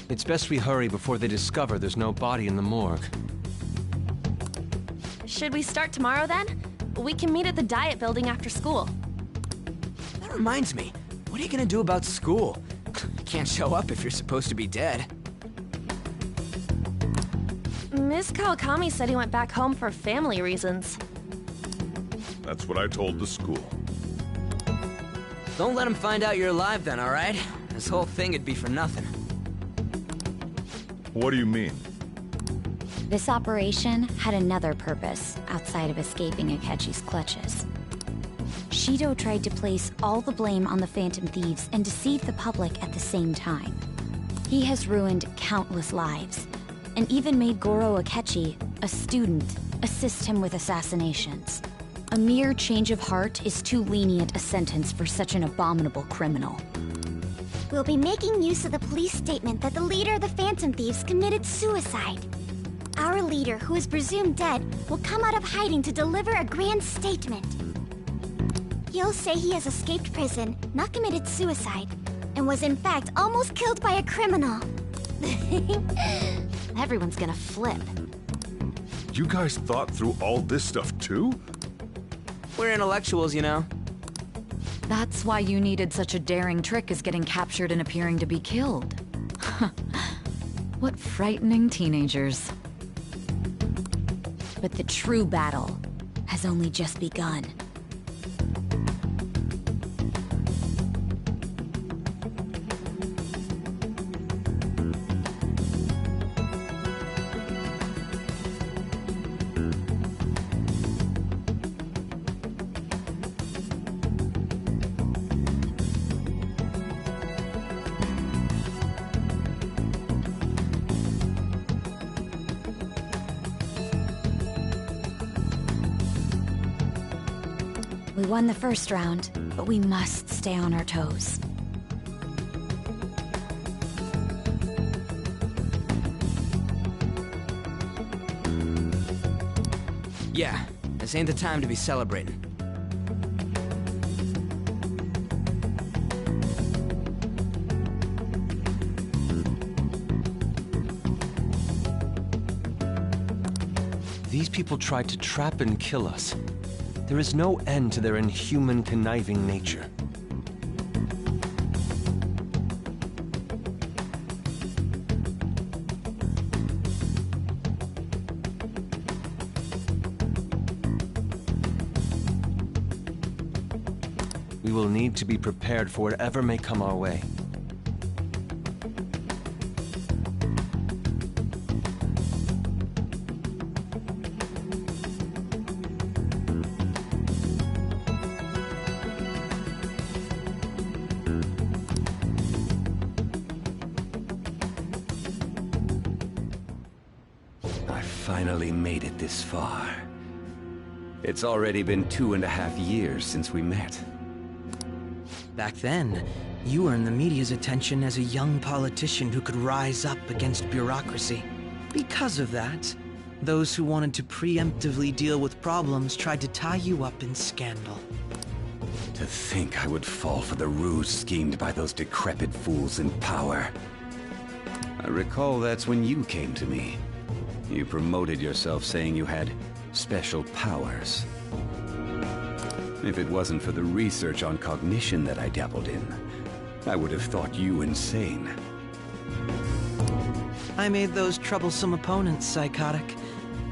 It's best we hurry before they discover there's no body in the morgue. Should we start tomorrow then? We can meet at the Diet Building after school. That reminds me, what are you gonna do about school? Can't show up if you're supposed to be dead. Ms. Kawakami said he went back home for family reasons. That's what I told the school. Don't let him find out you're alive then, alright? This whole thing would be for nothing. What do you mean? This operation had another purpose outside of escaping Akechi's clutches. Shido tried to place all the blame on the Phantom Thieves and deceive the public at the same time. He has ruined countless lives, and even made Goro Akechi, a student, assist him with assassinations. A mere change of heart is too lenient a sentence for such an abominable criminal. We'll be making use of the police statement that the leader of the Phantom Thieves committed suicide. Our leader, who is presumed dead, will come out of hiding to deliver a grand statement. He'll say he has escaped prison, not committed suicide, and was in fact almost killed by a criminal. Everyone's gonna flip. You guys thought through all this stuff too? We're intellectuals, you know. That's why you needed such a daring trick as getting captured and appearing to be killed. What frightening teenagers. But the true battle has only just begun. We won the first round, but we must stay on our toes. Yeah, this ain't the time to be celebrating. These people tried to trap and kill us. There is no end to their inhuman, conniving nature. We will need to be prepared for whatever may come our way. Finally made it this far. It's already been 2.5 years since we met. Back then, you earned the media's attention as a young politician who could rise up against bureaucracy. Because of that, those who wanted to preemptively deal with problems tried to tie you up in scandal. To think I would fall for the ruse schemed by those decrepit fools in power. I recall that's when you came to me. You promoted yourself saying you had special powers. If it wasn't for the research on cognition that I dabbled in, I would have thought you insane. I made those troublesome opponents psychotic,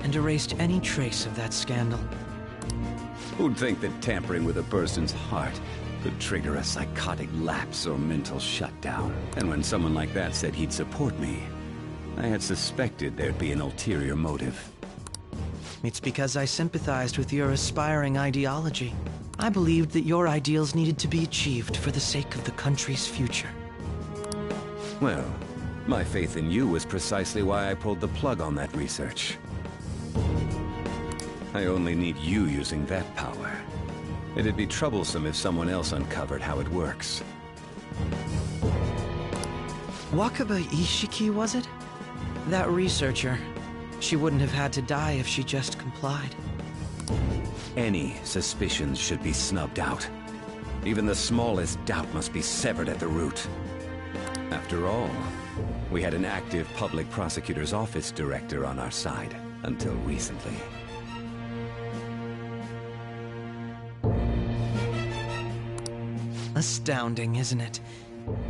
and erased any trace of that scandal. Who'd think that tampering with a person's heart could trigger a psychotic lapse or mental shutdown? And when someone like that said he'd support me, I had suspected there'd be an ulterior motive. It's because I sympathized with your aspiring ideology. I believed that your ideals needed to be achieved for the sake of the country's future. Well, my faith in you was precisely why I pulled the plug on that research. I only need you using that power. It'd be troublesome if someone else uncovered how it works. Wakaba Ishiki, was it? That researcher. She wouldn't have had to die if she just complied. Any suspicions should be snubbed out. Even the smallest doubt must be severed at the root. After all, we had an active public prosecutor's office director on our side, until recently. Astounding, isn't it?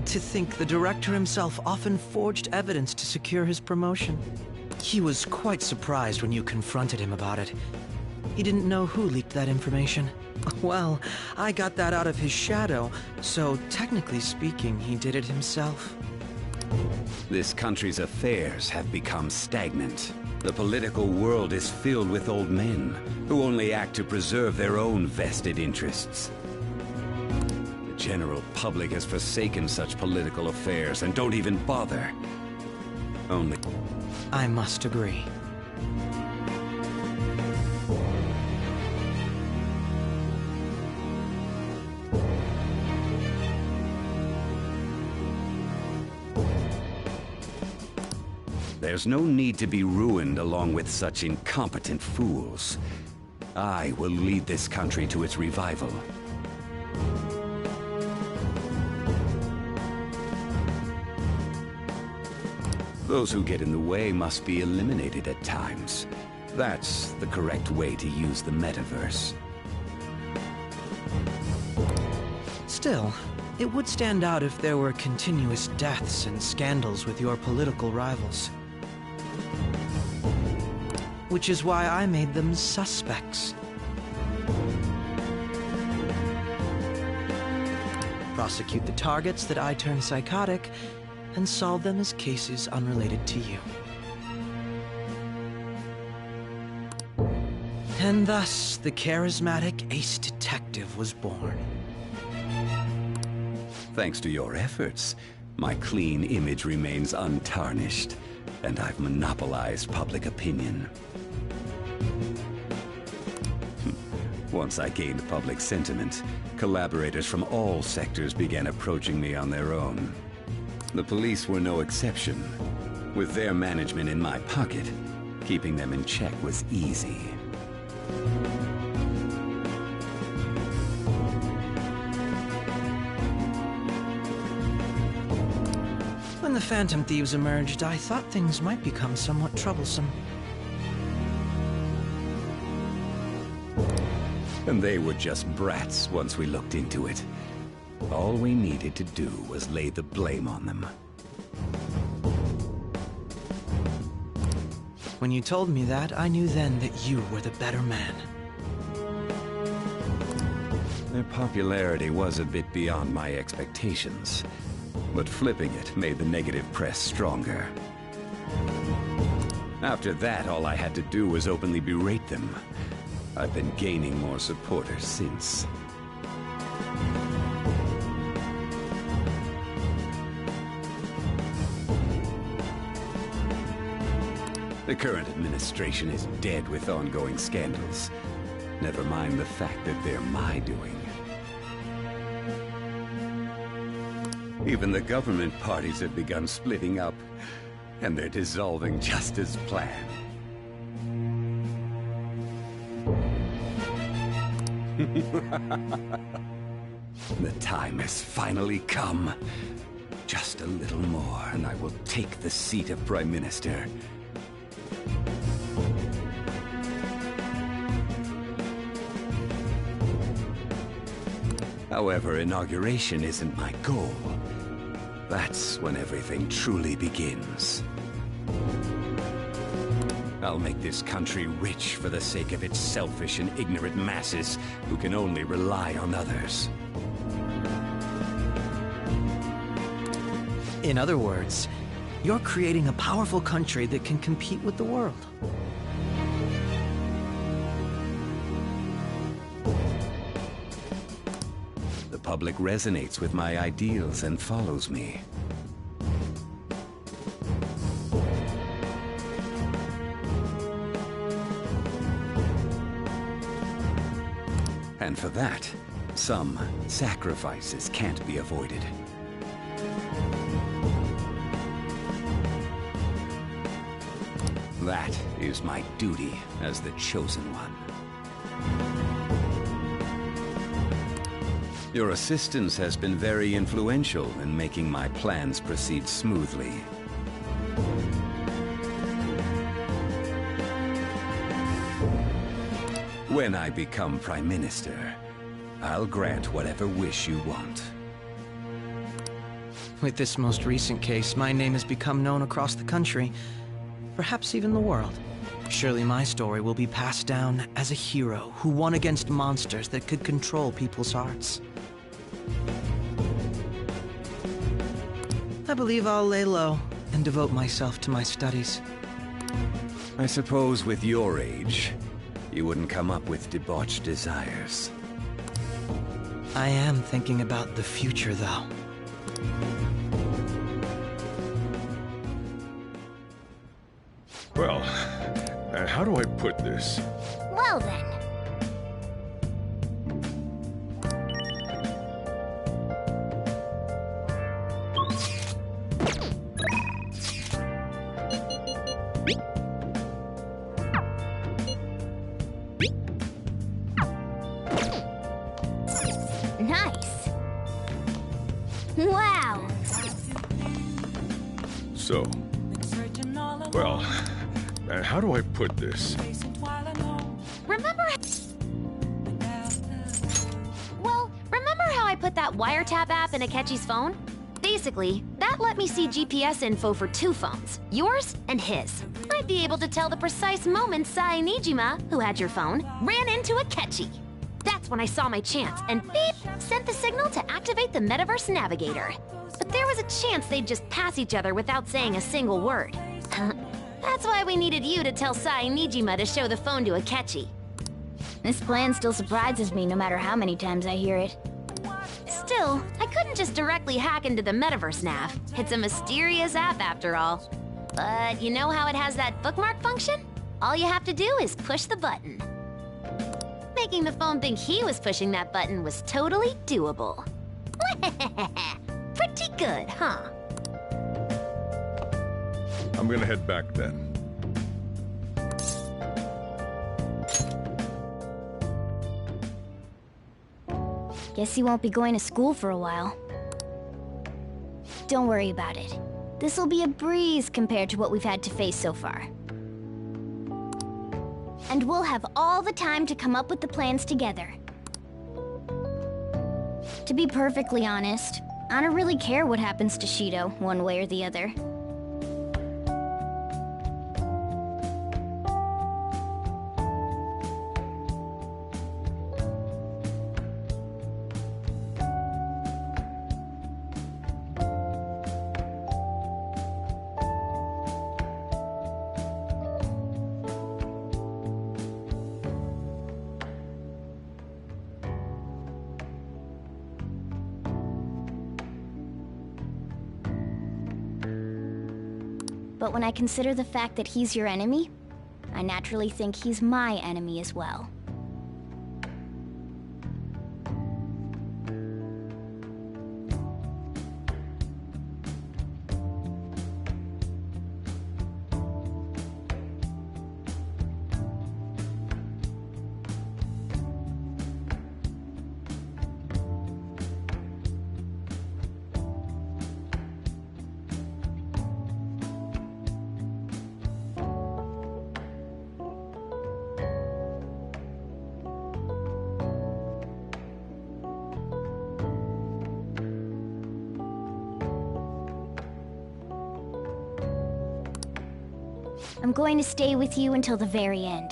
To think the director himself often forged evidence to secure his promotion. He was quite surprised when you confronted him about it. He didn't know who leaked that information. Well, I got that out of his shadow, so technically speaking, he did it himself. This country's affairs have become stagnant. The political world is filled with old men who only act to preserve their own vested interests. The general public has forsaken such political affairs and don't even bother. Only... I must agree. There's no need to be ruined along with such incompetent fools. I will lead this country to its revival. Those who get in the way must be eliminated at times. That's the correct way to use the metaverse. Still, it would stand out if there were continuous deaths and scandals with your political rivals. Which is why I made them suspects. Prosecute the targets that I turn psychotic, and solve them as cases unrelated to you. And thus, the charismatic ace detective was born. Thanks to your efforts, my clean image remains untarnished, and I've monopolized public opinion. Once I gained public sentiment, collaborators from all sectors began approaching me on their own. The police were no exception. With their management in my pocket, keeping them in check was easy. When the Phantom Thieves emerged, I thought things might become somewhat troublesome. And they were just brats once we looked into it. All we needed to do was lay the blame on them. When you told me that, I knew then that you were the better man. Their popularity was a bit beyond my expectations, but flipping it made the negative press stronger. After that, all I had to do was openly berate them. I've been gaining more supporters since. The current administration is dead with ongoing scandals. Never mind the fact that they're my doing. Even the government parties have begun splitting up, and they're dissolving just as planned. The time has finally come. Just a little more, and I will take the seat of Prime Minister. However, inauguration isn't my goal. That's when everything truly begins. I'll make this country rich for the sake of its selfish and ignorant masses who can only rely on others. In other words, you're creating a powerful country that can compete with the world. The public resonates with my ideals and follows me. And for that, some sacrifices can't be avoided. That is my duty as the Chosen One. Your assistance has been very influential in making my plans proceed smoothly. When I become Prime Minister, I'll grant whatever wish you want. With this most recent case, my name has become known across the country, perhaps even the world. Surely my story will be passed down as a hero who won against monsters that could control people's hearts. I believe I'll lay low and devote myself to my studies. I suppose with your age, you wouldn't come up with debauched desires. I am thinking about the future, though. Well, how do I put this? Well then. Nice. Wow. So, Well, how do I put this? Remember... Well, remember how I put that wiretap app in Akechi's phone? Basically, that let me see GPS info for 2 phones, yours and his. I'd be able to tell the precise moment Sai Nijima, who had your phone, ran into Akechi. That's when I saw my chance, and beep, sent the signal to activate the Metaverse Navigator. But there was a chance they'd just pass each other without saying a single word. That's why we needed you to tell Sai Nijima to show the phone to Akechi. This plan still surprises me no matter how many times I hear it. Still, I couldn't just directly hack into the Metaverse Nav. It's a mysterious app after all. But you know how it has that bookmark function? All you have to do is push the button. Making the phone think he was pushing that button was totally doable. Pretty good, huh? I'm gonna head back then. Guess you won't be going to school for a while. Don't worry about it. This'll be a breeze compared to what we've had to face so far. And we'll have all the time to come up with the plans together. To be perfectly honest, I don't really care what happens to Shido, one way or the other. But when I consider the fact that he's your enemy, I naturally think he's my enemy as well. I'm going to stay with you until the very end.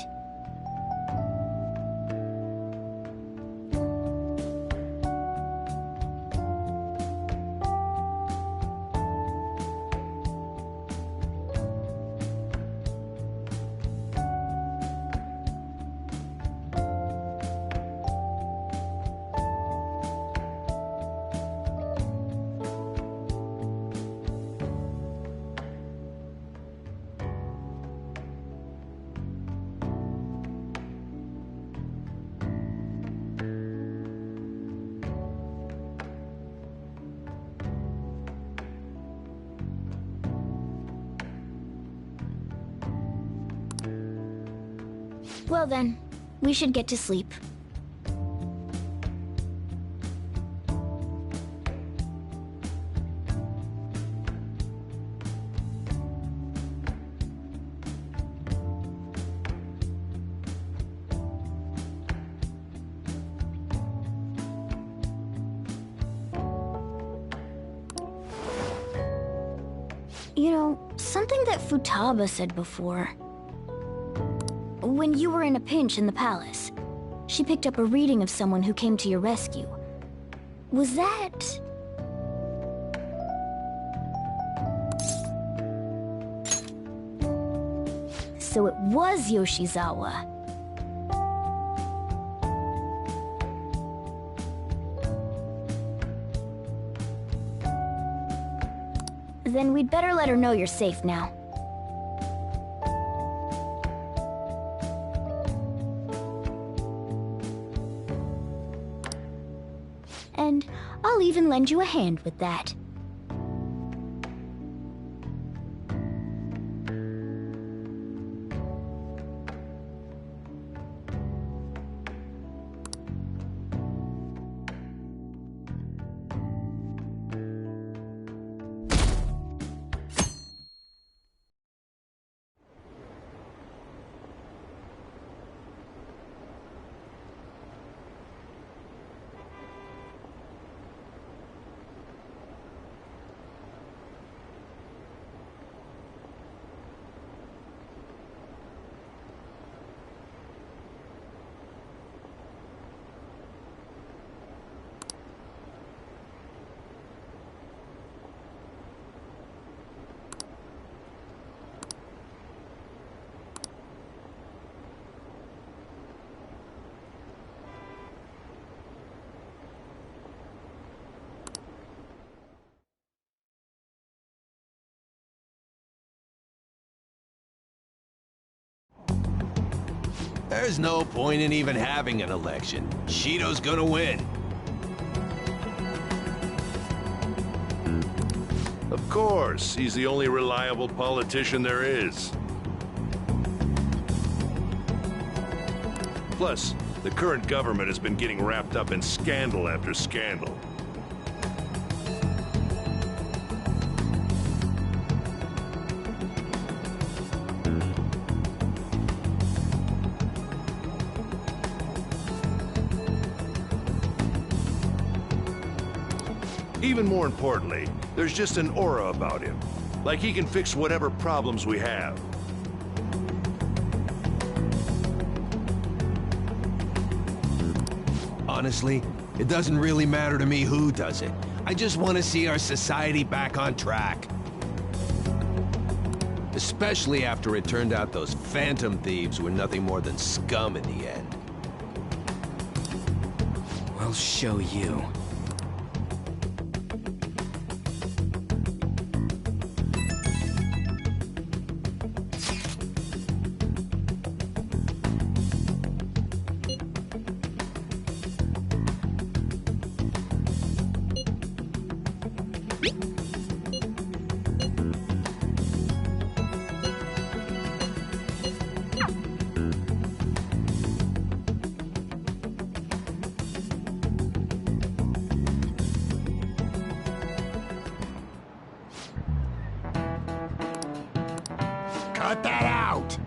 Well then, we should get to sleep. You know, something that Futaba said before. When you were in a pinch in the palace, she picked up a reading of someone who came to your rescue. Was that... So it was Yoshizawa. Then we'd better let her know you're safe now. And I'll even lend you a hand with that. There's no point in even having an election. Shido's gonna win. Of course, he's the only reliable politician there is. Plus, the current government has been getting wrapped up in scandal after scandal. Even more importantly, there's just an aura about him. Like he can fix whatever problems we have. Honestly, it doesn't really matter to me who does it. I just want to see our society back on track. Especially after it turned out those phantom thieves were nothing more than scum in the end. We'll show you. Cut that out!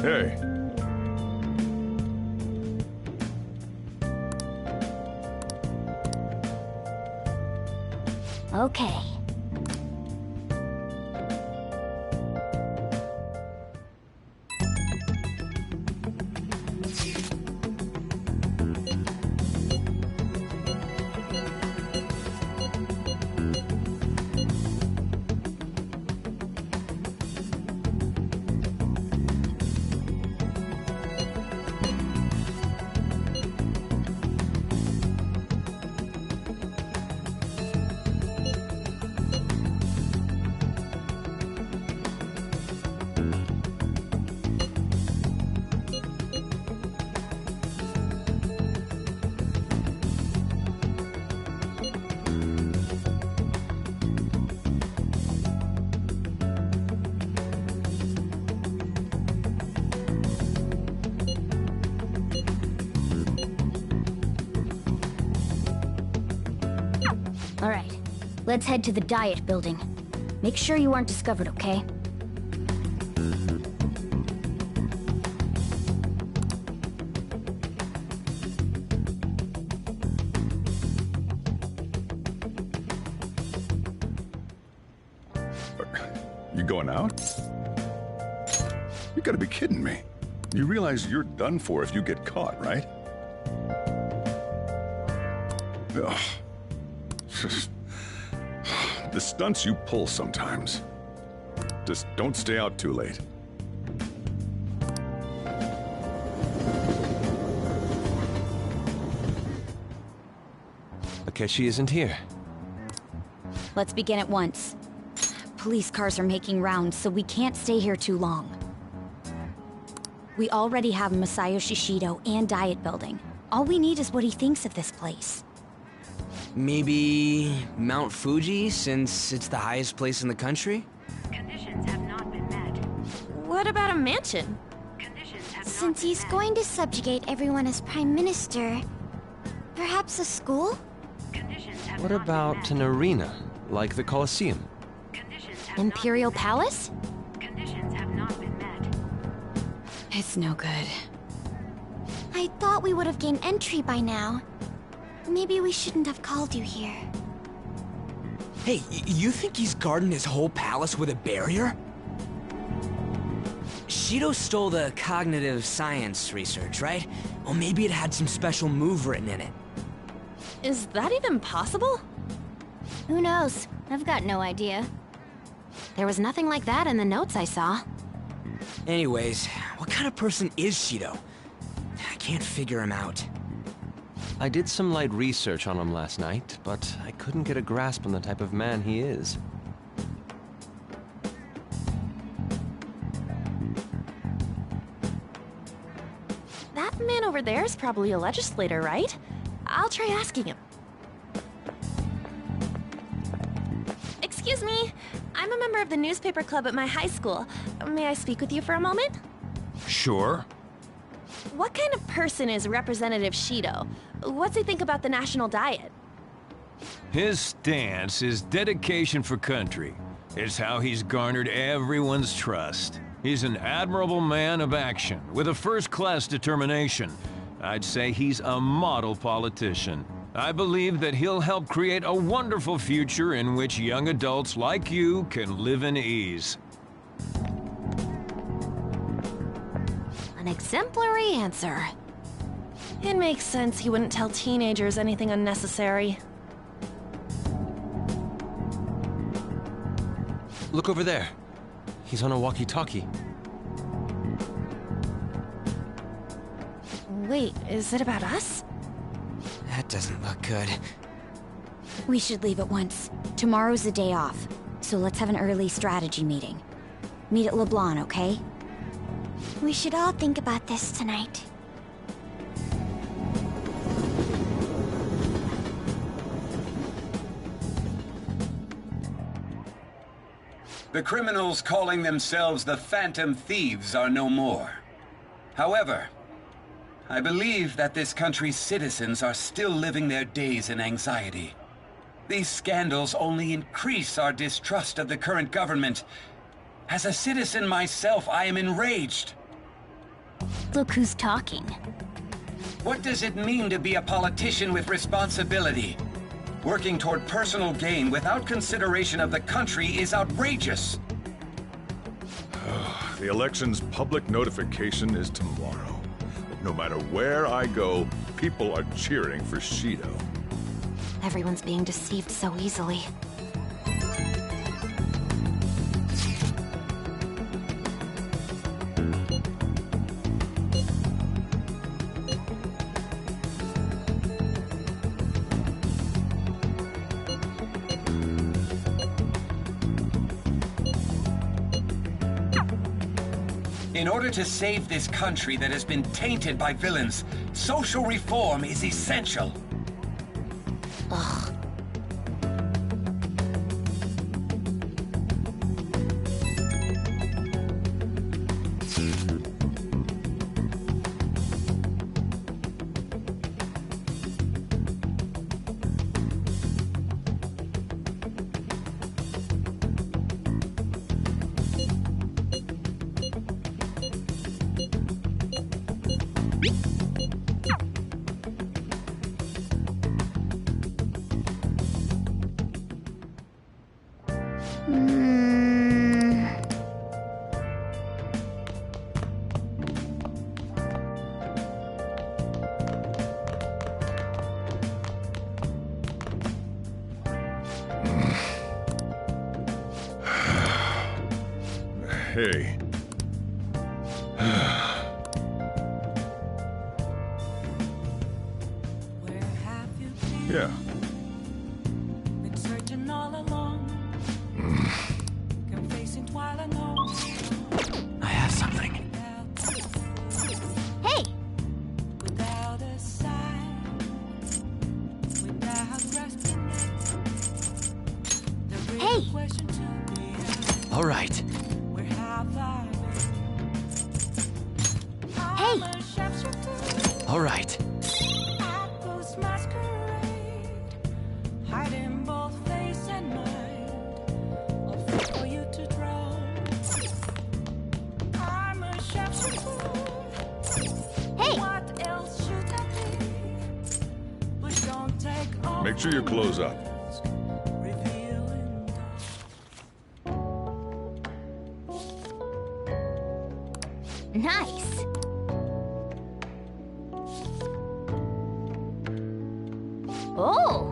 Hey. Okay. All right, let's head to the Diet Building. Make sure you aren't discovered, okay? You going out? You gotta be kidding me. You realize you're done for if you get caught, right? Ugh. The stunts you pull sometimes. Just don't stay out too late. Akechi isn't here. Let's begin at once. Police cars are making rounds, so we can't stay here too long. We already have Masayoshi Shido and Diet Building. All we need is what he thinks of this place. Maybe Mount Fuji, since it's the highest place in the country? Conditions have not been met. What about a mansion? Since he's going to subjugate everyone as Prime Minister, perhaps a school? What about an arena, like the Colosseum? Imperial Palace? It's no good. I thought we would have gained entry by now. Maybe we shouldn't have called you here. Hey, you think he's guarding his whole palace with a barrier? Shido stole the cognitive science research, right? Well, maybe it had some special move written in it. Is that even possible? Who knows? I've got no idea. There was nothing like that in the notes I saw. Anyways, what kind of person is Shido? I can't figure him out. I did some light research on him last night, but I couldn't get a grasp on the type of man he is. That man over there is probably a legislator, right? I'll try asking him. Excuse me, I'm a member of the newspaper club at my high school. May I speak with you for a moment? Sure. What kind of person is Representative Shido? What's he think about the national diet? His stance is dedication for country. It's how he's garnered everyone's trust. He's an admirable man of action, with a first-class determination. I'd say he's a model politician. I believe that he'll help create a wonderful future in which young adults like you can live in ease. An exemplary answer. It makes sense he wouldn't tell teenagers anything unnecessary. Look over there. He's on a walkie-talkie. Wait, is it about us? That doesn't look good. We should leave at once. Tomorrow's the day off, so let's have an early strategy meeting. Meet at LeBlanc, okay? We should all think about this tonight. The criminals calling themselves the Phantom Thieves are no more. However, I believe that this country's citizens are still living their days in anxiety. These scandals only increase our distrust of the current government. As a citizen myself, I am enraged. Look who's talking. What does it mean to be a politician with responsibility? Working toward personal gain without consideration of the country is outrageous. The election's public notification is tomorrow. No matter where I go, people are cheering for Shido. Everyone's being deceived so easily. In order to save this country that has been tainted by villains, social reform is essential. Ugh. Hey. Yeah. Been searching all along. Confessing while I know. I have something. Hey! Without a sign, without grasping it. The real question to be asked, All right. where have I been? Hey! I'm a sharpshooter. All right. At those masquerade, hiding both face and mind. All for you to draw. I'm a sharpshooter. Hey! What else should I be? But don't take all Make sure you close up. revealing. Nice! Oh!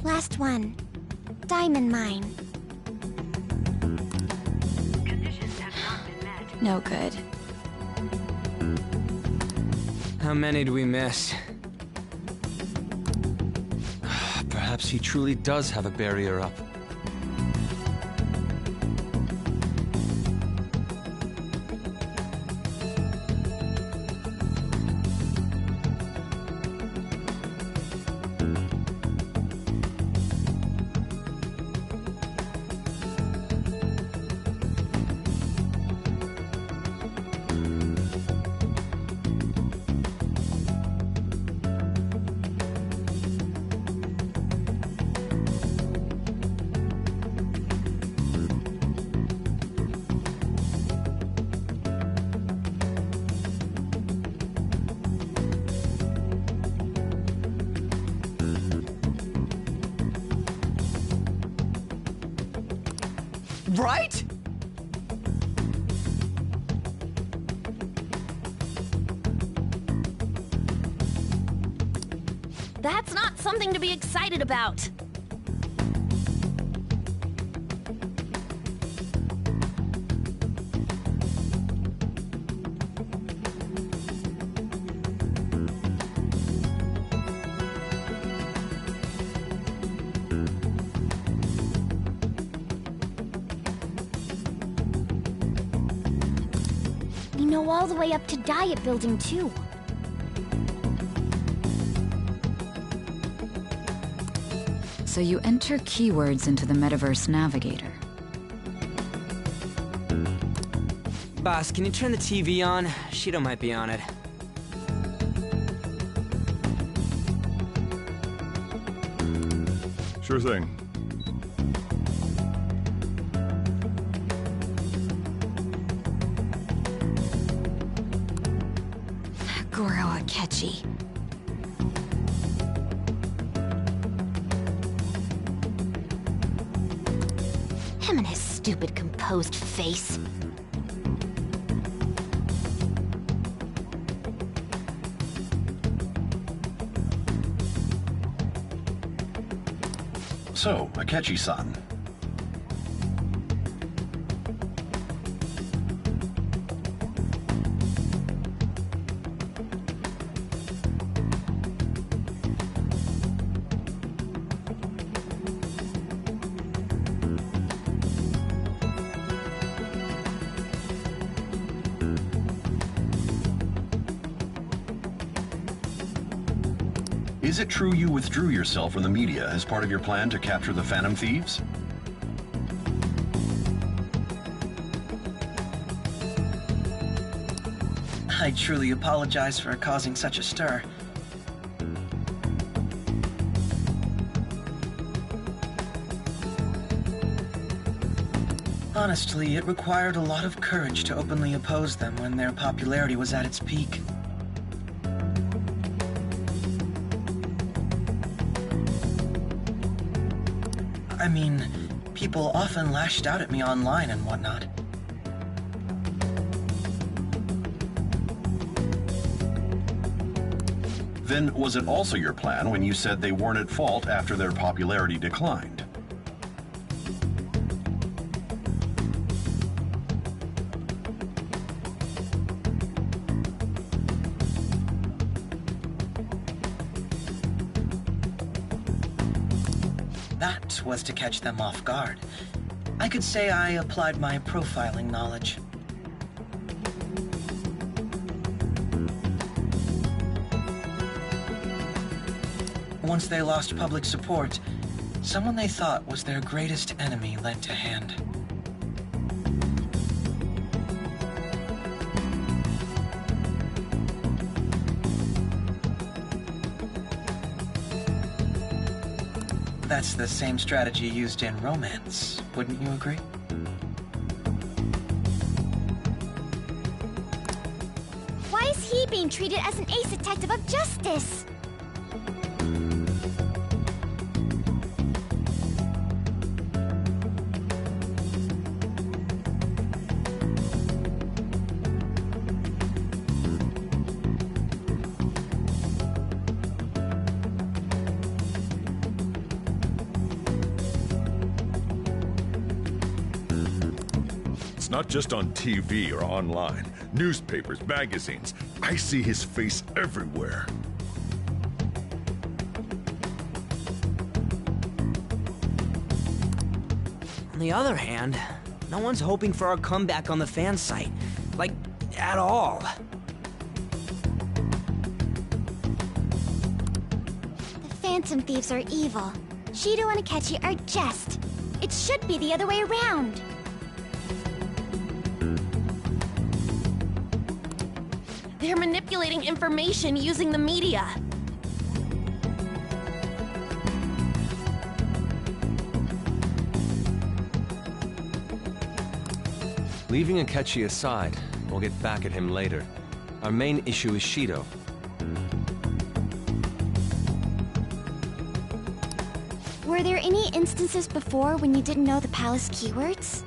Last one. Diamond mine. No good. How many do we miss? Perhaps he truly does have a barrier up. Right? That's not something to be excited about. We know all the way up to Diet Building, too. So you enter keywords into the Metaverse Navigator. Boss, can you turn the TV on? Shido might be on it. Sure thing. Goro Akechi. Him and his stupid composed face. So, Akechi-san. Is it true you withdrew yourself from the media as part of your plan to capture the Phantom Thieves? I truly apologize for causing such a stir. Honestly, it required a lot of courage to openly oppose them when their popularity was at its peak. I mean, people often lashed out at me online and whatnot. Then was it also your plan when you said they weren't at fault after their popularity declined? That was to catch them off guard. I could say I applied my profiling knowledge. Once they lost public support, someone they thought was their greatest enemy lent a hand. That's the same strategy used in romance, wouldn't you agree? Why is he being treated as an ace detective of justice? It's not just on TV or online. Newspapers, magazines. I see his face everywhere. On the other hand, no one's hoping for our comeback on the fan site. Like, at all. The Phantom Thieves are evil. Shido and Akechi are jest. It should be the other way around. They're manipulating information using the media. Leaving Akechi aside, we'll get back at him later. Our main issue is Shido. Were there any instances before when you didn't know the palace keywords?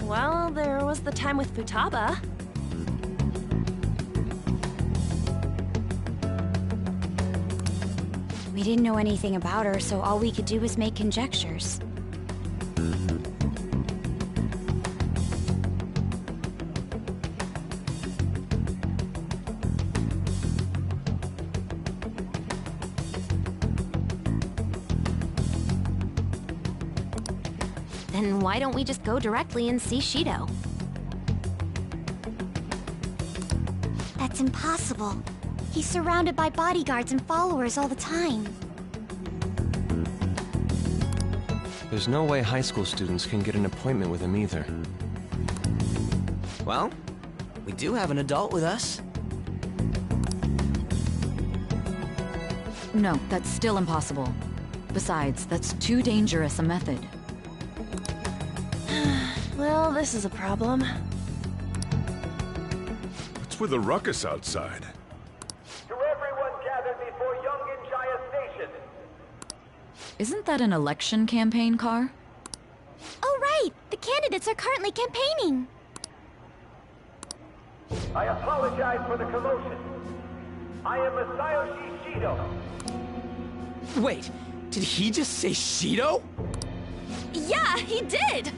Well, there was the time with Futaba. We didn't know anything about her, so all we could do was make conjectures. Then why don't we just go directly and see Shido? That's impossible. He's surrounded by bodyguards and followers all the time. There's no way high school students can get an appointment with him either. Well, we do have an adult with us. No, that's still impossible. Besides, that's too dangerous a method. Well, this is a problem. What's with the ruckus outside? To everyone gathered before Yongen-Jaya Station. Isn't that an election campaign car? Oh right! The candidates are currently campaigning! I apologize for the commotion. I am Masayoshi Shido. Wait, did he just say Shido? Yeah, he did!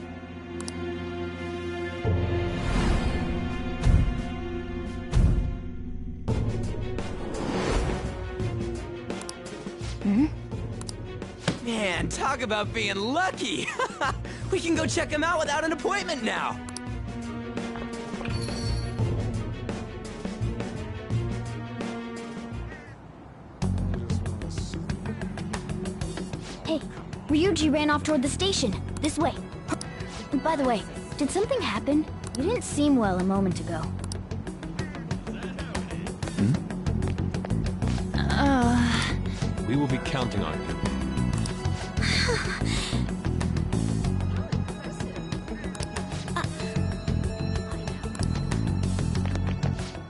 Man, talk about being lucky! We can go check him out without an appointment now! Hey, Ryuji ran off toward the station. This way. By the way, did something happen? You didn't seem well a moment ago. We will be counting on you.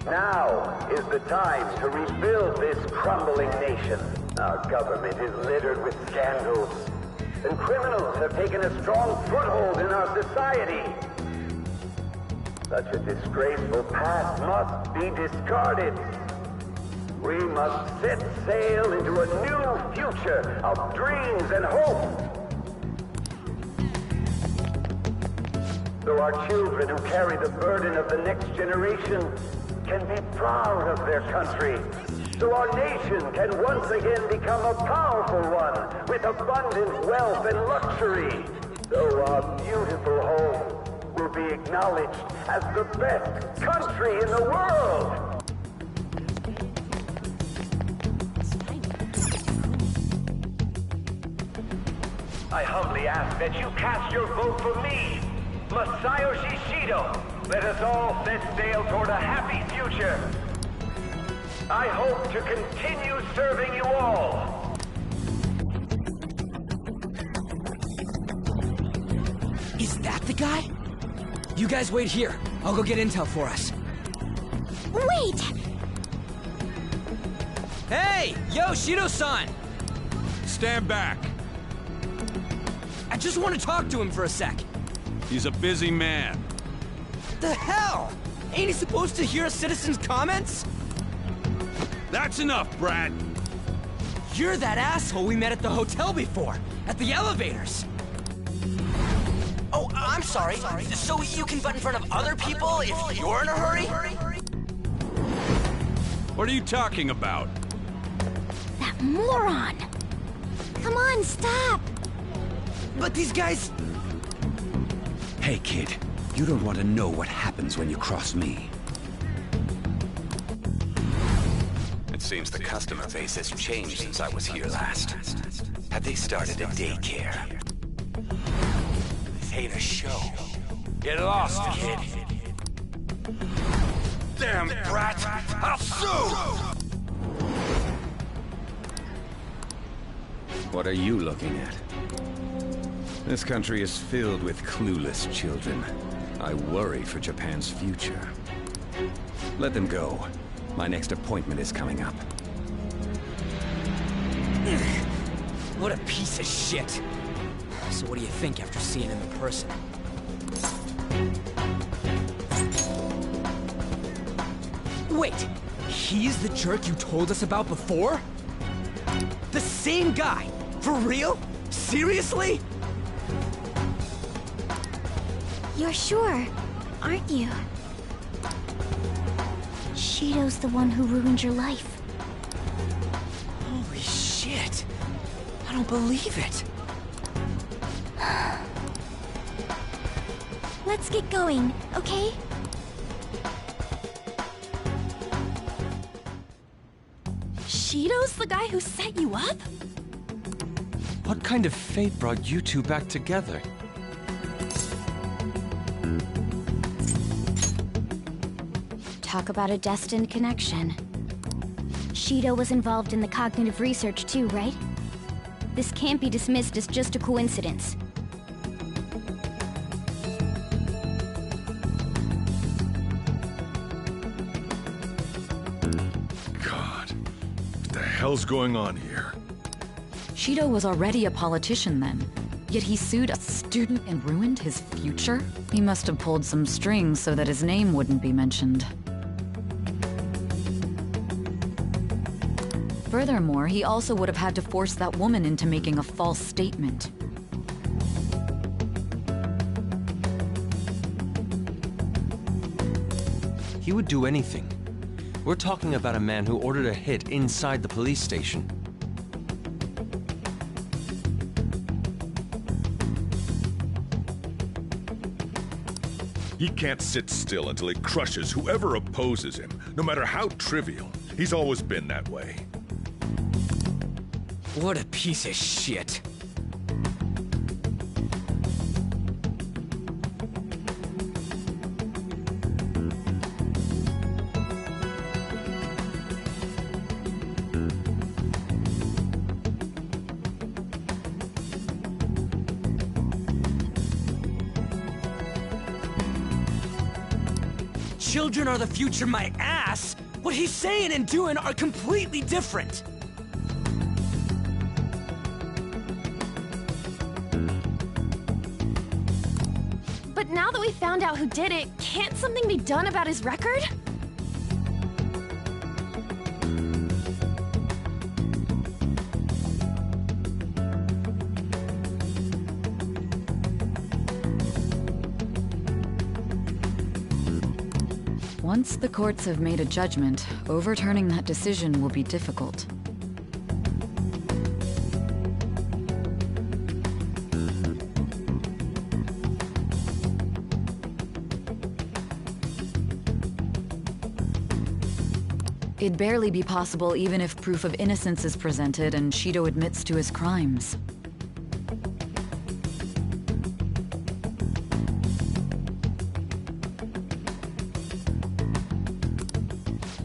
Now is the time to rebuild this crumbling nation. Our government is littered with scandals, and criminals have taken a strong foothold in our society. Such a disgraceful past must be discarded. We must set sail into a new future of dreams and hope. So our children who carry the burden of the next generation can be proud of their country. So our nation can once again become a powerful one with abundant wealth and luxury. So our beautiful home will be acknowledged as the best country in the world. I humbly ask that you cast your vote for me, Masayoshi Shido. Let us all set sail toward a happy future. I hope to continue serving you all. Is that the guy? You guys wait here. I'll go get intel for us. Wait! Hey! Yo, Shido-san! Stand back. I just want to talk to him for a sec. He's a busy man. The hell? Ain't he supposed to hear a citizen's comments? That's enough, Brad. You're that asshole we met at the hotel before, at the elevators. Oh, I'm sorry. So you can butt in front of other people if you're in a hurry? What are you talking about? That moron! Come on, stop! But these guys... Hey, kid. You don't want to know what happens when you cross me. It seems the customer base has changed since I was here last. Have they started a daycare? This ain't a show. Get lost, kid. Damn brat! I'll sue! What are you looking at? This country is filled with clueless children. I worry for Japan's future. Let them go. My next appointment is coming up. What a piece of shit. So what do you think after seeing him in person? Wait, he's the jerk you told us about before? The same guy? For real? Seriously? You're sure, aren't you? Shido's the one who ruined your life. Holy shit. I don't believe it. Let's get going, okay? Shido's the guy who set you up? What kind of fate brought you two back together? Talk about a destined connection. Shido was involved in the cognitive research too, right? This can't be dismissed as just a coincidence. God, what the hell's going on here? Shido was already a politician then, yet he sued a student and ruined his future? He must have pulled some strings so that his name wouldn't be mentioned. Furthermore, he also would have had to force that woman into making a false statement. He would do anything. We're talking about a man who ordered a hit inside the police station. He can't sit still until he crushes whoever opposes him, no matter how trivial. He's always been that way. What a piece of shit. Children are the future, my ass! What he's saying and doing are completely different! But now that we found out who did it, can't something be done about his record? Once the courts have made a judgment, overturning that decision will be difficult. It'd barely be possible even if proof of innocence is presented and Shido admits to his crimes.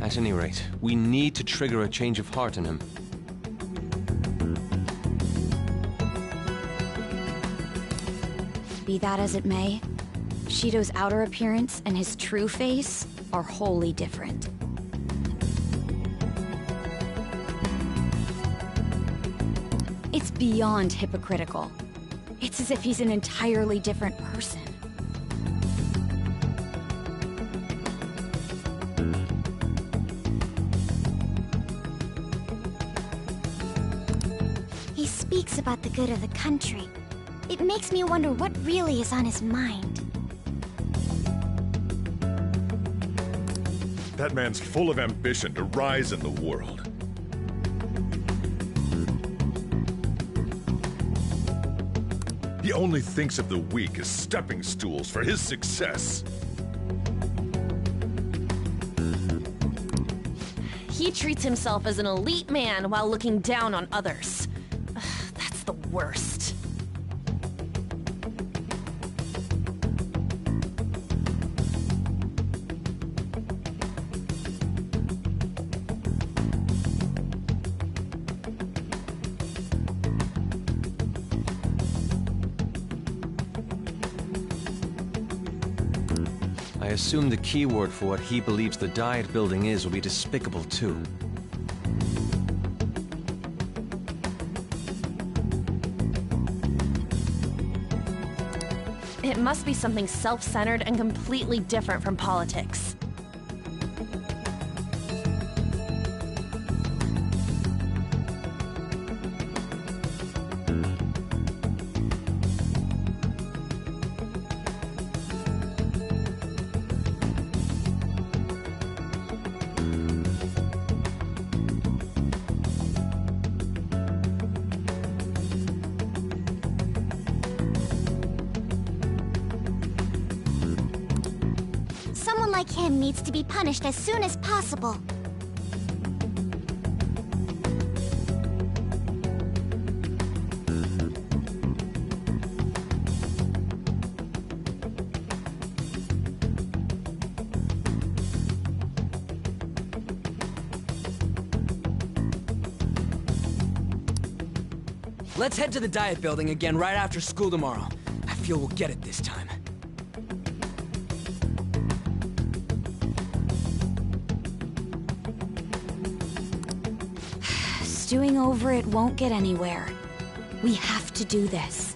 At any rate, we need to trigger a change of heart in him. Be that as it may, Shido's outer appearance and his true face are wholly different. It's beyond hypocritical. It's as if he's an entirely different person. He speaks about the good of the country. It makes me wonder what really is on his mind. That man's full of ambition to rise in the world. He only thinks of the weak as stepping stools for his success. He treats himself as an elite man while looking down on others. Ugh, that's the worst. I assume the keyword for what he believes the Diet building is will be despicable too. It must be something self-centered and completely different from politics. Someone like him needs to be punished as soon as possible. Let's head to the Diet building again right after school tomorrow. I feel we'll get it this time. Stewing over it won't get anywhere. We have to do this.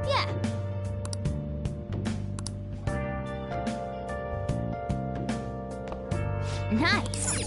Yeah. Nice.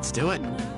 Let's do it.